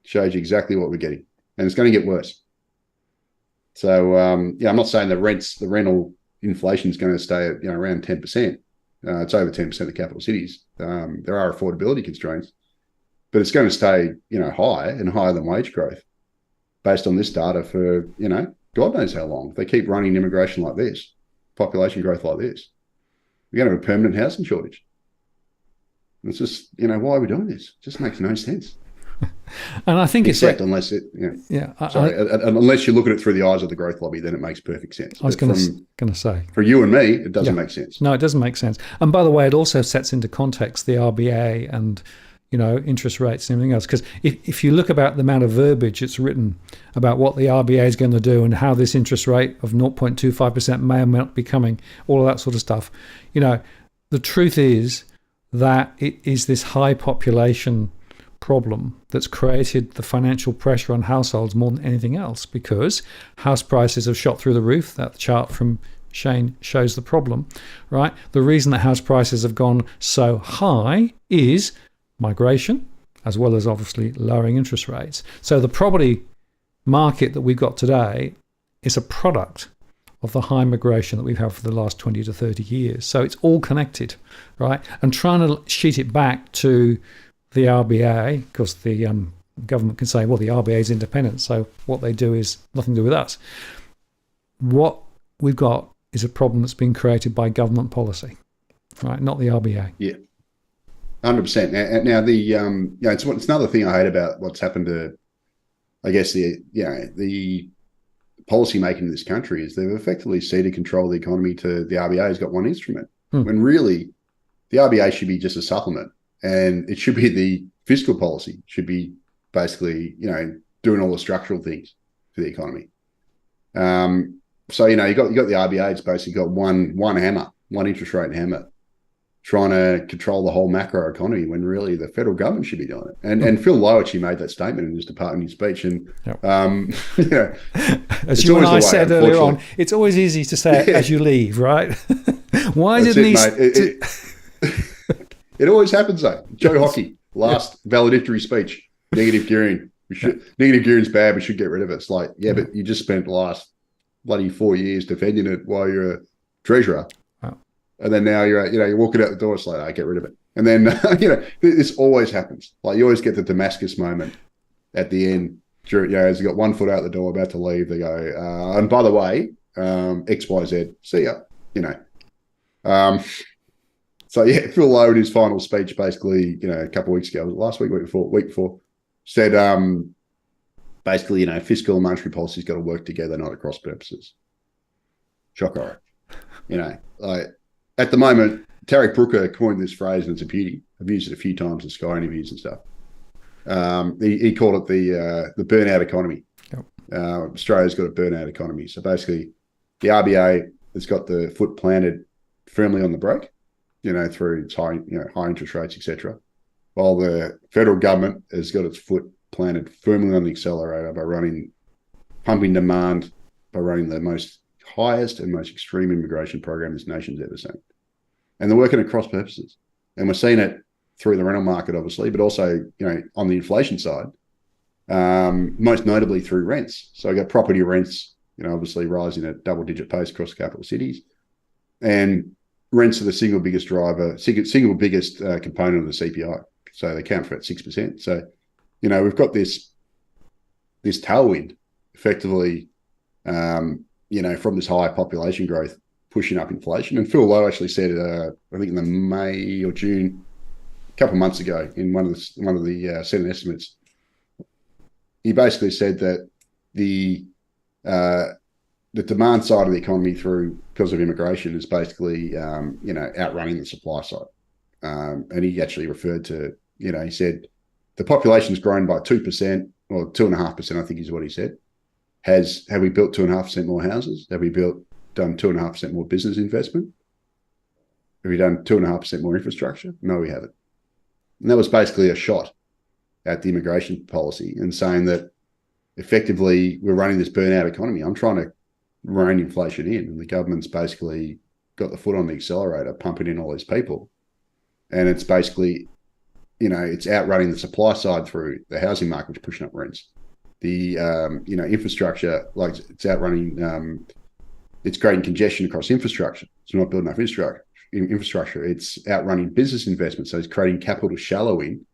Shows you exactly what we're getting. And it's going to get worse. So, I'm not saying the rental inflation is going to stay at around 10%. It's over 10% of capital cities. There are affordability constraints, but it's going to stay, high and higher than wage growth based on this data for, God knows how long. If they keep running immigration like this, population growth like this, we're going to have a permanent housing shortage. It's just, why are we doing this? It just makes no sense. And I think unless you look at it through the eyes of the growth lobby, then it makes perfect sense. I was going to say, for you and me, it doesn't make sense. No, it doesn't make sense. And by the way, it also sets into context the RBA and interest rates and everything else. Because if you look about the amount of verbiage it's written about what the RBA is going to do and how this interest rate of 0.25% may or may not be coming, all of that sort of stuff, the truth is that it is this high population problem that's created the financial pressure on households more than anything else, because house prices have shot through the roof. That chart from Shane shows the problem, right? The reason that house prices have gone so high is migration, as well as obviously lowering interest rates. So the property market that we've got today is a product of the high migration that we've had for the last 20 to 30 years. So it's all connected, right? And trying to sheet it back to the RBA, because the government can say, well, the RBA is independent, so what they do is nothing to do with us. What we've got is a problem that's been created by government policy, right? Not the RBA. Yeah, 100%. Now it's another thing I hate about what's happened to, I guess, the policy making in this country is they've effectively ceded control of the economy to the RBA has got one instrument, when really the RBA should be just a supplement. And it should be the fiscal policy should be basically, doing all the structural things for the economy. So you got the RBA. It's basically got one hammer, one interest rate hammer, trying to control the whole macro economy when really the federal government should be doing it. And Phil Lowe actually made that statement in his department speech. And as you and I said earlier on, it's always easy to say it as you leave, right? Why didn't he? It always happens though. Joe Hockey, last valedictory speech, negative gearing. Negative gearing's bad. We should get rid of it. It's like, but you just spent the last bloody 4 years defending it while you're a treasurer. Wow. And then now you're walking out the door. It's like, I get rid of it. And then, this always happens. Like you always get the Damascus moment at the end. As you got 1 foot out the door, about to leave, they go, and by the way, X, Y, Z, see ya, So Phil Lowe in his final speech, basically, a couple of weeks ago, last week before, said basically, fiscal and monetary policy's got to work together, not at cross purposes. Shock horror. Like at the moment, Tarek Brooker coined this phrase and it's a beauty. I've used it a few times in Sky interviews and stuff. He called it the burnout economy. Yep. Australia's got a burnout economy. So basically, the RBA has got the foot planted firmly on the brake, through its high interest rates, etc. While the federal government has got its foot planted firmly on the accelerator by pumping demand, by running the most highest and most extreme immigration program this nation's ever seen. And they're working at cross purposes. And we're seeing it through the rental market, obviously, but also, on the inflation side, most notably through rents. So I got property rents, obviously rising at double-digit pace across capital cities. And rents are the single biggest component of the CPI. So they count for about 6%. So, we've got this tailwind effectively, from this high population growth pushing up inflation. And Phil Lowe actually said, I think in the May or June, a couple of months ago, in one of the Senate estimates, he basically said that the demand side of the economy because of immigration is basically outrunning the supply side. And he actually referred to, he said the population's grown by 2% or 2.5%, I think is what he said. Have we built 2.5% more houses? Have we done 2.5% more business investment? Have we done 2.5% more infrastructure? No, we haven't. And that was basically a shot at the immigration policy and saying that effectively we're running this burnout economy. I'm trying to rein inflation in, and the government's basically got the foot on the accelerator, pumping in all these people. And it's basically, it's outrunning the supply side through the housing market, which is pushing up rents. The, infrastructure, like it's outrunning, it's creating congestion across infrastructure. So we're not building enough infrastructure. It's outrunning business investment. So it's creating capital shallowing,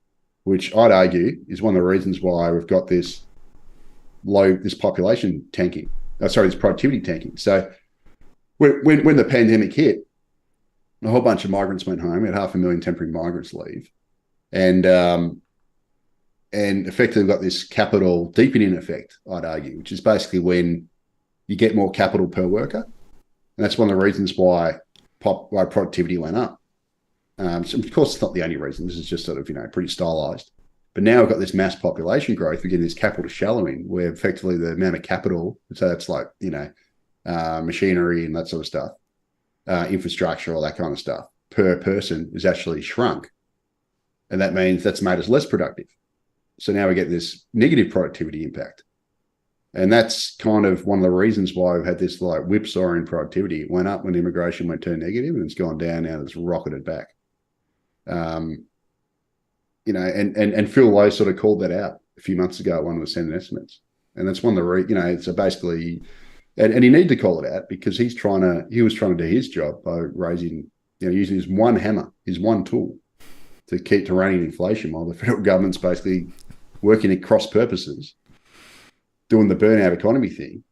which I'd argue is one of the reasons why we've got this population tanking. This productivity tanking. So when the pandemic hit, a whole bunch of migrants went home. We had 500,000 temporary migrants leave. And effectively got this capital deepening effect, I'd argue, which is basically when you get more capital per worker. And that's one of the reasons why productivity went up. So of course, it's not the only reason. This is just sort of, pretty stylized. But now we've got this mass population growth. We're getting this capital shallowing where effectively the amount of capital, so that's like, machinery and that sort of stuff, infrastructure, all that kind of stuff, per person is actually shrunk. And that means that's made us less productive. So now we get this negative productivity impact. And that's kind of one of the reasons why we've had this like whipsaw in productivity. It went up when immigration went turned negative, and it's gone down now. It's rocketed back. And Phil Lowe sort of called that out a few months ago, one of the Senate estimates. And that's one of the, so basically, and he needed to call it out because he was trying to do his job by raising, using his one hammer, his one tool to reining inflation, while the federal government's basically working at cross purposes, doing the burnout economy thing,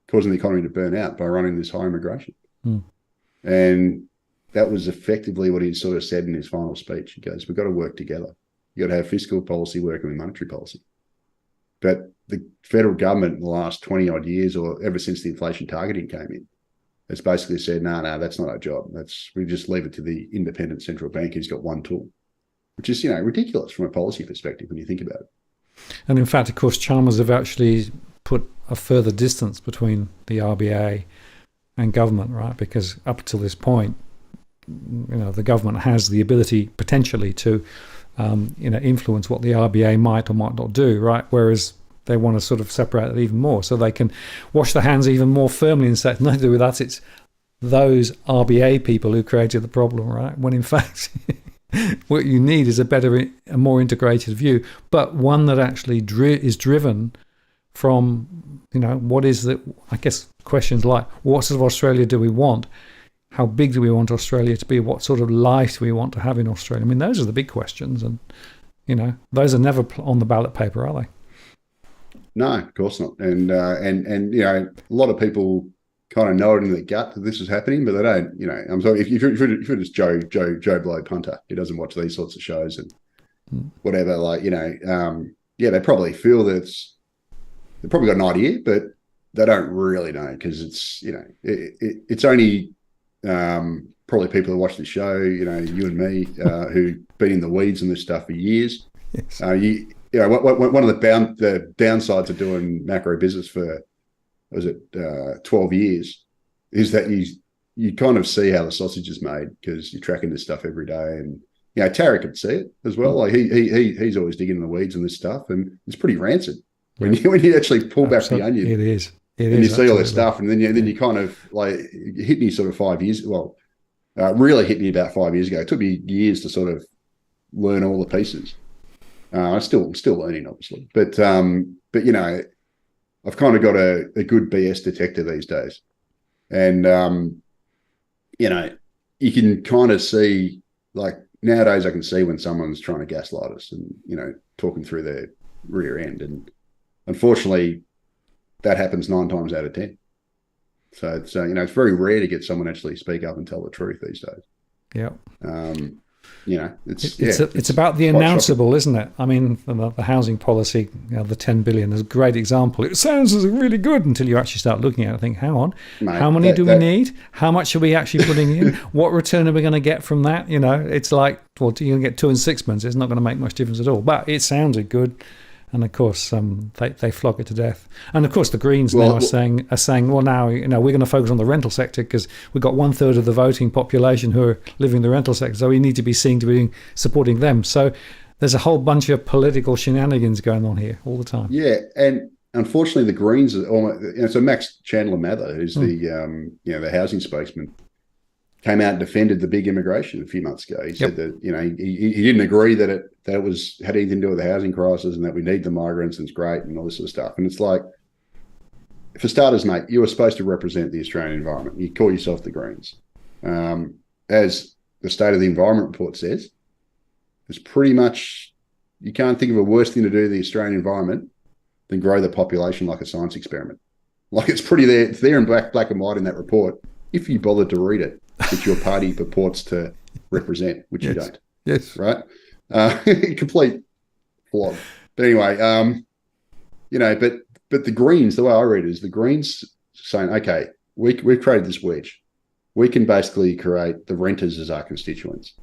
causing the economy to burn out by running this high immigration. And that was effectively what he sort of said in his final speech. He goes, we've got to work together. You've got to have fiscal policy working with monetary policy. But the federal government in the last 20 odd years, or ever since the inflation targeting came in, has basically said, no, that's not our job. We just leave it to the independent central bank who's got one tool, which is, ridiculous from a policy perspective when you think about it. And in fact, of course, Chalmers have actually put a further distance between the RBA and government, right? Because up to this point, the government has the ability potentially to, influence what the RBA might or might not do, right? Whereas they want to sort of separate it even more, so they can wash their hands even more firmly and say, nothing to do with us. It's those RBA people who created the problem, right? When in fact, what you need is a more integrated view, but one that actually is driven from, what is the, I guess, questions like, what sort of Australia do we want? How big do we want Australia to be? What sort of life do we want to have in Australia? I mean, those are the big questions, and, those are never on the ballot paper, are they? No, of course not. And a lot of people kind of know it in their gut that this is happening, but they don't, I'm sorry, if you're just Joe Blow punter, he doesn't watch these sorts of shows and whatever, yeah, they probably feel that they've probably got an idea, but they don't really know because it's, it's only probably people who watch the show, you and me, who've been in the weeds and this stuff for years. Yes. One of the downsides of doing macro business for, 12 years is that you kind of see how the sausage is made because you're tracking this stuff every day. And, Tarek could see it as well. Like he's always digging in the weeds and this stuff, and it's pretty rancid when you actually pull back the onion. It is. And you see all this stuff, and then you kind of like it hit me sort of 5 years. Well, really hit me about 5 years ago. It took me years to sort of learn all the pieces. I'm still learning, obviously, but I've kind of got a good BS detector these days, and you can kind of see, like nowadays I can see when someone's trying to gaslight us and talking through their rear end, and unfortunately that happens 9 times out of 10. So it's it's very rare to get someone actually speak up and tell the truth these days. Yeah. It's about the announceable, isn't it? I mean, the housing policy, the 10 billion is a great example. It sounds really good until you actually start looking at it and think, hang on, mate, how many do we need? How much are we actually putting in? What return are we going to get from that? It's like, well, you're going to get 2 and 6 months. It's not going to make much difference at all. But it sounded good. And of course, they flog it to death. And of course, the Greens now are saying, well, now we're going to focus on the rental sector because we've got 1/3 of the voting population who are living in the rental sector, so we need to be seen to be supporting them. So there's a whole bunch of political shenanigans going on here all the time. Yeah, and unfortunately, the Greens are almost, so Max Chandler Mather, who's the housing spokesman, came out and defended the big immigration a few months ago. He said that he didn't agree that it had anything to do with the housing crisis and that we need the migrants and it's great and all this sort of stuff. And it's like, for starters, mate, you were supposed to represent the Australian environment. You call yourself the Greens. As the State of the Environment report says, it's pretty much, you can't think of a worse thing to do to the Australian environment than grow the population like a science experiment. Like it's there in black and white in that report, if you bothered to read it, which your party purports to represent, which you don't. Yes. Right? Complete flog. But anyway, but the Greens, the way I read it is the Greens saying, okay, we've created this wedge. We can basically create the renters as our constituents.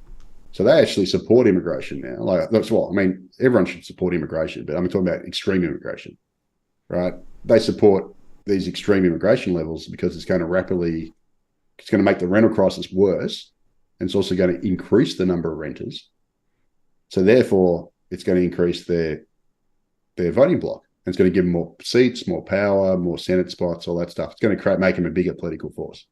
So they actually support immigration now. Like that's what I mean. Everyone should support immigration, but I'm talking about extreme immigration, right? They support these extreme immigration levels because it's going to make the rental crisis worse, and it's also going to increase the number of renters. So therefore, it's going to increase their voting bloc. And it's going to give them more seats, more power, more Senate spots, all that stuff. It's going to make them a bigger political force.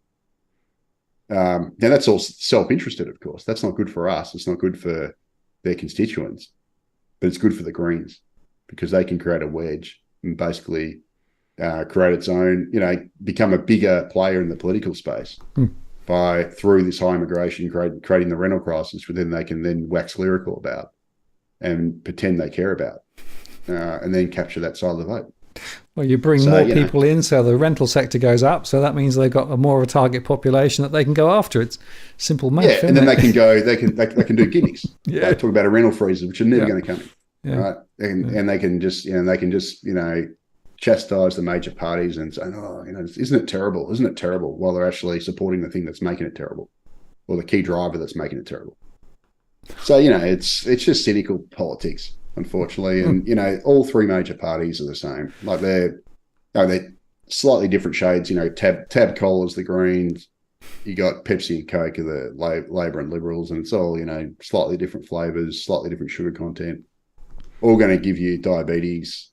Now, that's all self-interested, of course. That's not good for us. It's not good for their constituents. But it's good for the Greens because they can create a wedge and basically create its own, become a bigger player in the political space through this high immigration, creating the rental crisis, which then they can then wax lyrical about and pretend they care about, and then capture that side of the vote. Well, you bring more people in, so the rental sector goes up. So that means they've got more of a target population that they can go after. It's simple math. Yeah, and then they can go. They can do gimmicks. Yeah, they talk about a rental freezer, which are never going to come in, right? And they can just chastise the major parties and say, isn't it terrible? Isn't it terrible? While they're actually supporting the thing that's making it terrible, or the key driver that's making it terrible. So it's just cynical politics, unfortunately. And all 3 major parties are the same. Like they're slightly different shades. Tab Cola's the Greens. You got Pepsi and Coke are the Labor and Liberals, and it's all slightly different flavors, slightly different sugar content. All going to give you diabetes.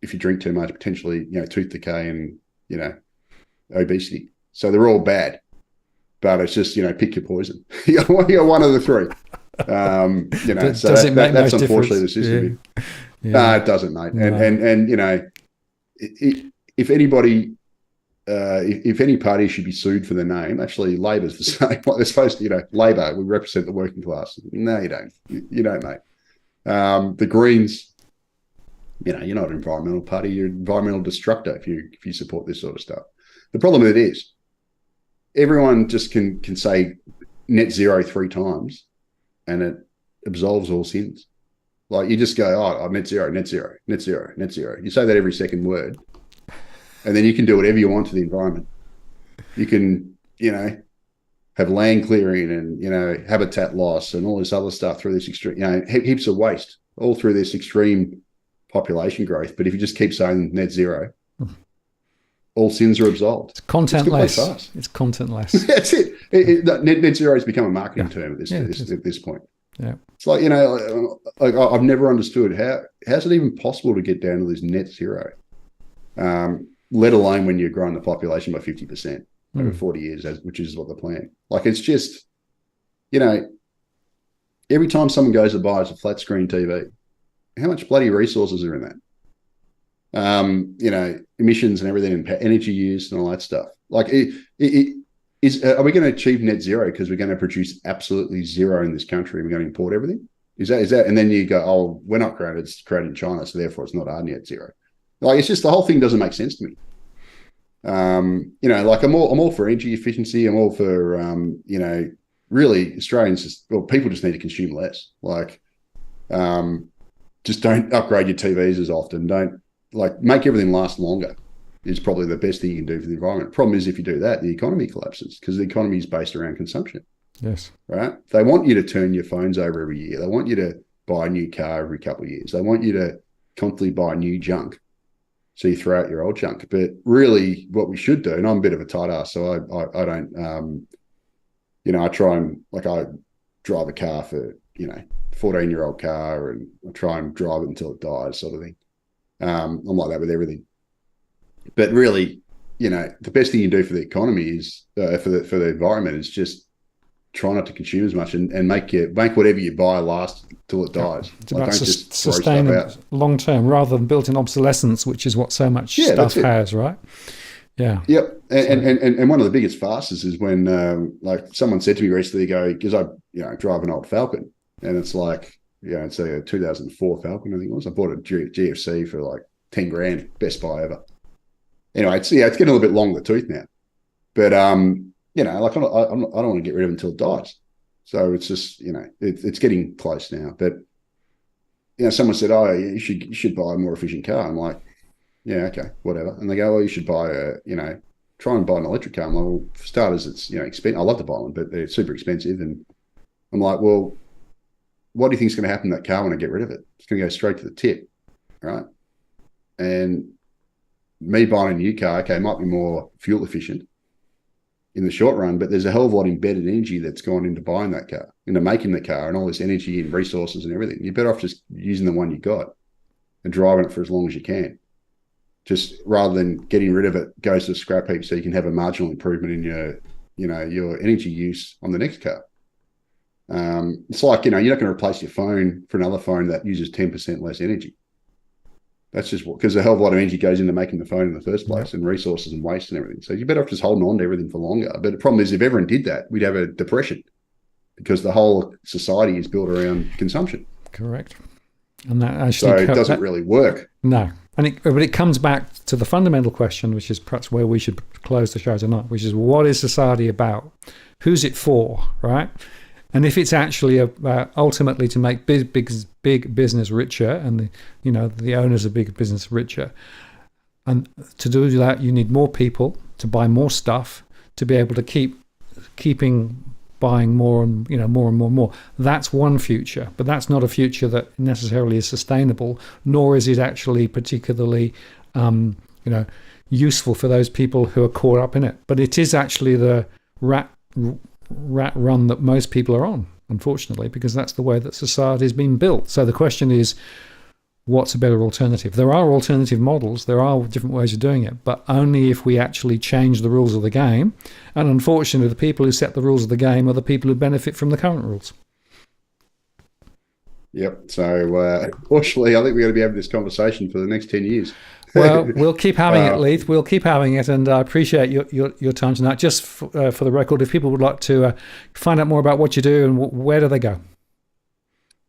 If you drink too much, potentially, tooth decay and, obesity. So they're all bad, but it's just, pick your poison. You're one of the 3. So that's unfortunately the system. Yeah. No, it doesn't, mate. And if anybody, if any party should be sued for their name, actually Labor's the same. They're supposed to, Labor, we represent the working class. No, you don't. You don't, mate. The Greens, you're not an environmental party. You're an environmental destructor if you support this sort of stuff. The problem with it is everyone just can say net zero 3 times and it absolves all sins. Like you just go, oh, net zero, net zero, net zero, net zero. You say that every second word, and then you can do whatever you want to the environment. You can, have land clearing and, habitat loss and all this other stuff through this extreme, heaps of waste all through this extreme population growth. But if you just keep saying net zero, all sins are absolved. It's content-less. It's content-less. That's it. Net zero has become a marketing term at this point. Yeah. It's like, I've never understood how's it even possible to get down to this net zero, let alone when you're growing the population by 50% over 40 years, which is what the plan. Like, it's just, every time someone goes to buy us a flat screen TV, how much bloody resources are in that? Emissions and everything, and energy use and all that stuff. Like, are we going to achieve net zero because we're going to produce absolutely zero in this country? We're going to import everything. Is that? And then you go, oh, we're not created. It's created in China, so therefore it's not our net zero. Like, it's just, the whole thing doesn't make sense to me. Like I'm all for energy efficiency. I'm all for, really Australians people just need to consume less. Like, just don't upgrade your TVs as often. Don't make everything last longer is probably the best thing you can do for the environment. Problem is, if you do that, the economy collapses because the economy is based around consumption. Yes. Right. They want you to turn your phones over every year. They want you to buy a new car every couple of years. They want you to constantly buy new junk. So you throw out your old junk. But really what we should do, and I'm a bit of a tight ass, so I don't, I try and, I drive a car for, 14-year-old car, and I try and drive it until it dies, sort of thing. I'm like that with everything. But really, the best thing you do for the economy is, for the environment, is just try not to consume as much and make whatever you buy last till it dies. It's about sustaining long term rather than built-in obsolescence, which is what so much stuff has, right? Yeah. Yep. And one of the biggest farces is when someone said to me recently, because I drive an old Falcon, and it's it's a 2004 Falcon, I think it was. I bought a GFC for like 10 grand, best buy ever. Anyway, it's getting a little bit long in the tooth now, but I don't want to get rid of it until it dies. So it's just, it's getting close now. But, someone said, oh, you should buy a more efficient car. I'm like, yeah, okay, whatever. And they go, well, you should buy try and buy an electric car. I'm like, well, for starters, it's, expensive. I love to buy one, but they're super expensive. And I'm like, well, what do you think is going to happen to that car when I get rid of it? It's going to go straight to the tip, right? And me buying a new car, okay, might be more fuel efficient in the short run, but there's a hell of a lot of embedded energy that's gone into buying that car, into making the car, and all this energy and resources and everything. You're better off just using the one you got and driving it for as long as you can, just rather than getting rid of it, goes to the scrap heap so you can have a marginal improvement in your energy use on the next car. It's like, you're not going to replace your phone for another phone that uses 10% less energy. That's just because a hell of a lot of energy goes into making the phone in the first place, and resources and waste and everything. So you're better off just holding on to everything for longer. But the problem is, if everyone did that, we'd have a depression because the whole society is built around consumption. Correct. And that actually it doesn't really work. No. But it comes back to the fundamental question, which is perhaps where we should close the show tonight, which is, what is society about? Who's it for, right? And if it's actually ultimately to make big business richer, and the owners of big business richer, and to do that, you need more people to buy more stuff to be able to keeping buying more and more. That's one future, but that's not a future that necessarily is sustainable, nor is it actually particularly useful for those people who are caught up in it. But it is actually the rat run that most people are on, unfortunately, because that's the way that society has been built. So the question is, what's a better alternative? There are alternative models, there are different ways of doing it, but only if we actually change the rules of the game. And unfortunately, the people who set the rules of the game are the people who benefit from the current rules. Yep. So fortunately, I think we're going to be having this conversation for the next 10 years. Well, we'll keep having it, Leith. We'll keep having it, and I appreciate your time tonight. Just for the record, if people would like to find out more about what you do, and where do they go?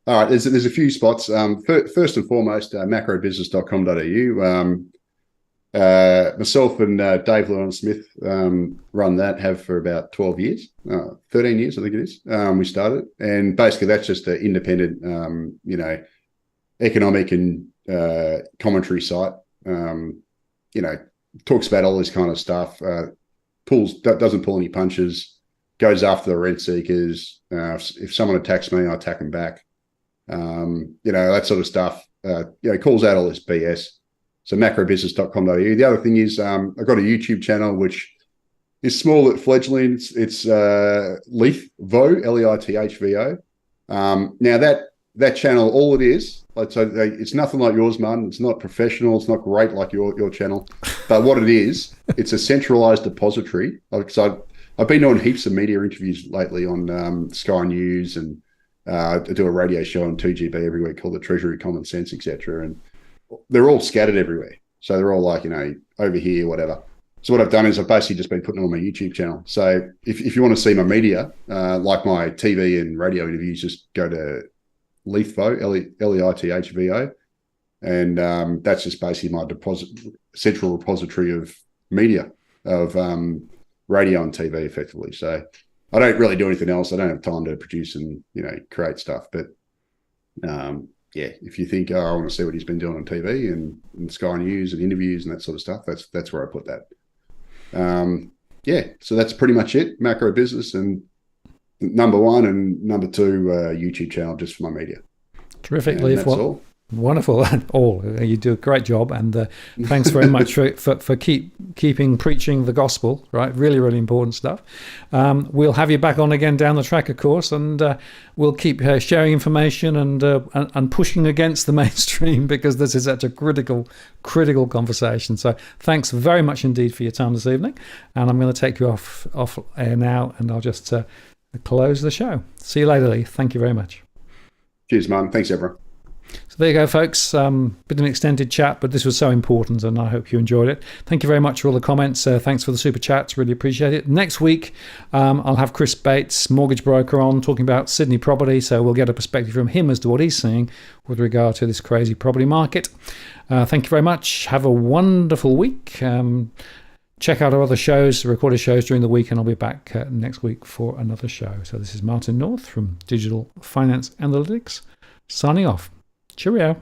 All right, there's a few spots. First and foremost, macrobusiness.com.au. Myself and Dave Llewellyn-Smith run that, have for about 12 years, 13 years, I think it is. We started, and basically that's just an independent, economic and commentary site. Talks about all this kind of stuff. Doesn't pull any punches. Goes after the rent seekers. If someone attacks me, I attack them back. That sort of stuff. Calls out all this BS. So macrobusiness.com.au. The other thing is I've got a YouTube channel which is small at fledgling. It's Leith Vo, Leithvo. Now that channel, all it is, it's nothing like yours, man. It's not professional. It's not great like your channel. But what it is, it's a centralized depository. So I've been doing heaps of media interviews lately on Sky News, and I do a radio show on 2GB every week called The Treasury Common Sense, etc. And they're all scattered everywhere. So they're all like, over here, whatever. So what I've done is I've basically just been putting it on my YouTube channel. So if you want to see my media, like my TV and radio interviews, just go to Leithvo, Leithvo. And that's just basically my central repository of media, of radio and TV effectively. So I don't really do anything else. I don't have time to produce and, create stuff. But if you think, I want to see what he's been doing on TV and Sky News and interviews and that sort of stuff, that's where I put that. So that's pretty much it. Macro Business, and number one and number two YouTube channel just for my media. Terrific, Leith. Well, wonderful. You do a great job, and thanks very much for keeping preaching the gospel. Right, really, really important stuff. We'll have you back on again down the track, of course, and we'll keep sharing information and pushing against the mainstream, because this is such a critical conversation. So thanks very much indeed for your time this evening, and I'm going to take you off air now, and I'll just close the show. See you later, Leith. Thank you very much. Cheers, man. Thanks, everyone. So there you go, folks. Bit of an extended chat, but this was so important, and I hope you enjoyed it. Thank you very much for all the comments. Thanks for the super chats. Really appreciate it. Next week, I'll have Chris Bates, mortgage broker, on talking about Sydney property. So we'll get a perspective from him as to what he's seeing with regard to this crazy property market. Thank you very much. Have a wonderful week. Check out our other shows, recorded shows during the week, and I'll be back next week for another show. So this is Martin North from Digital Finance Analytics, signing off. Cheerio.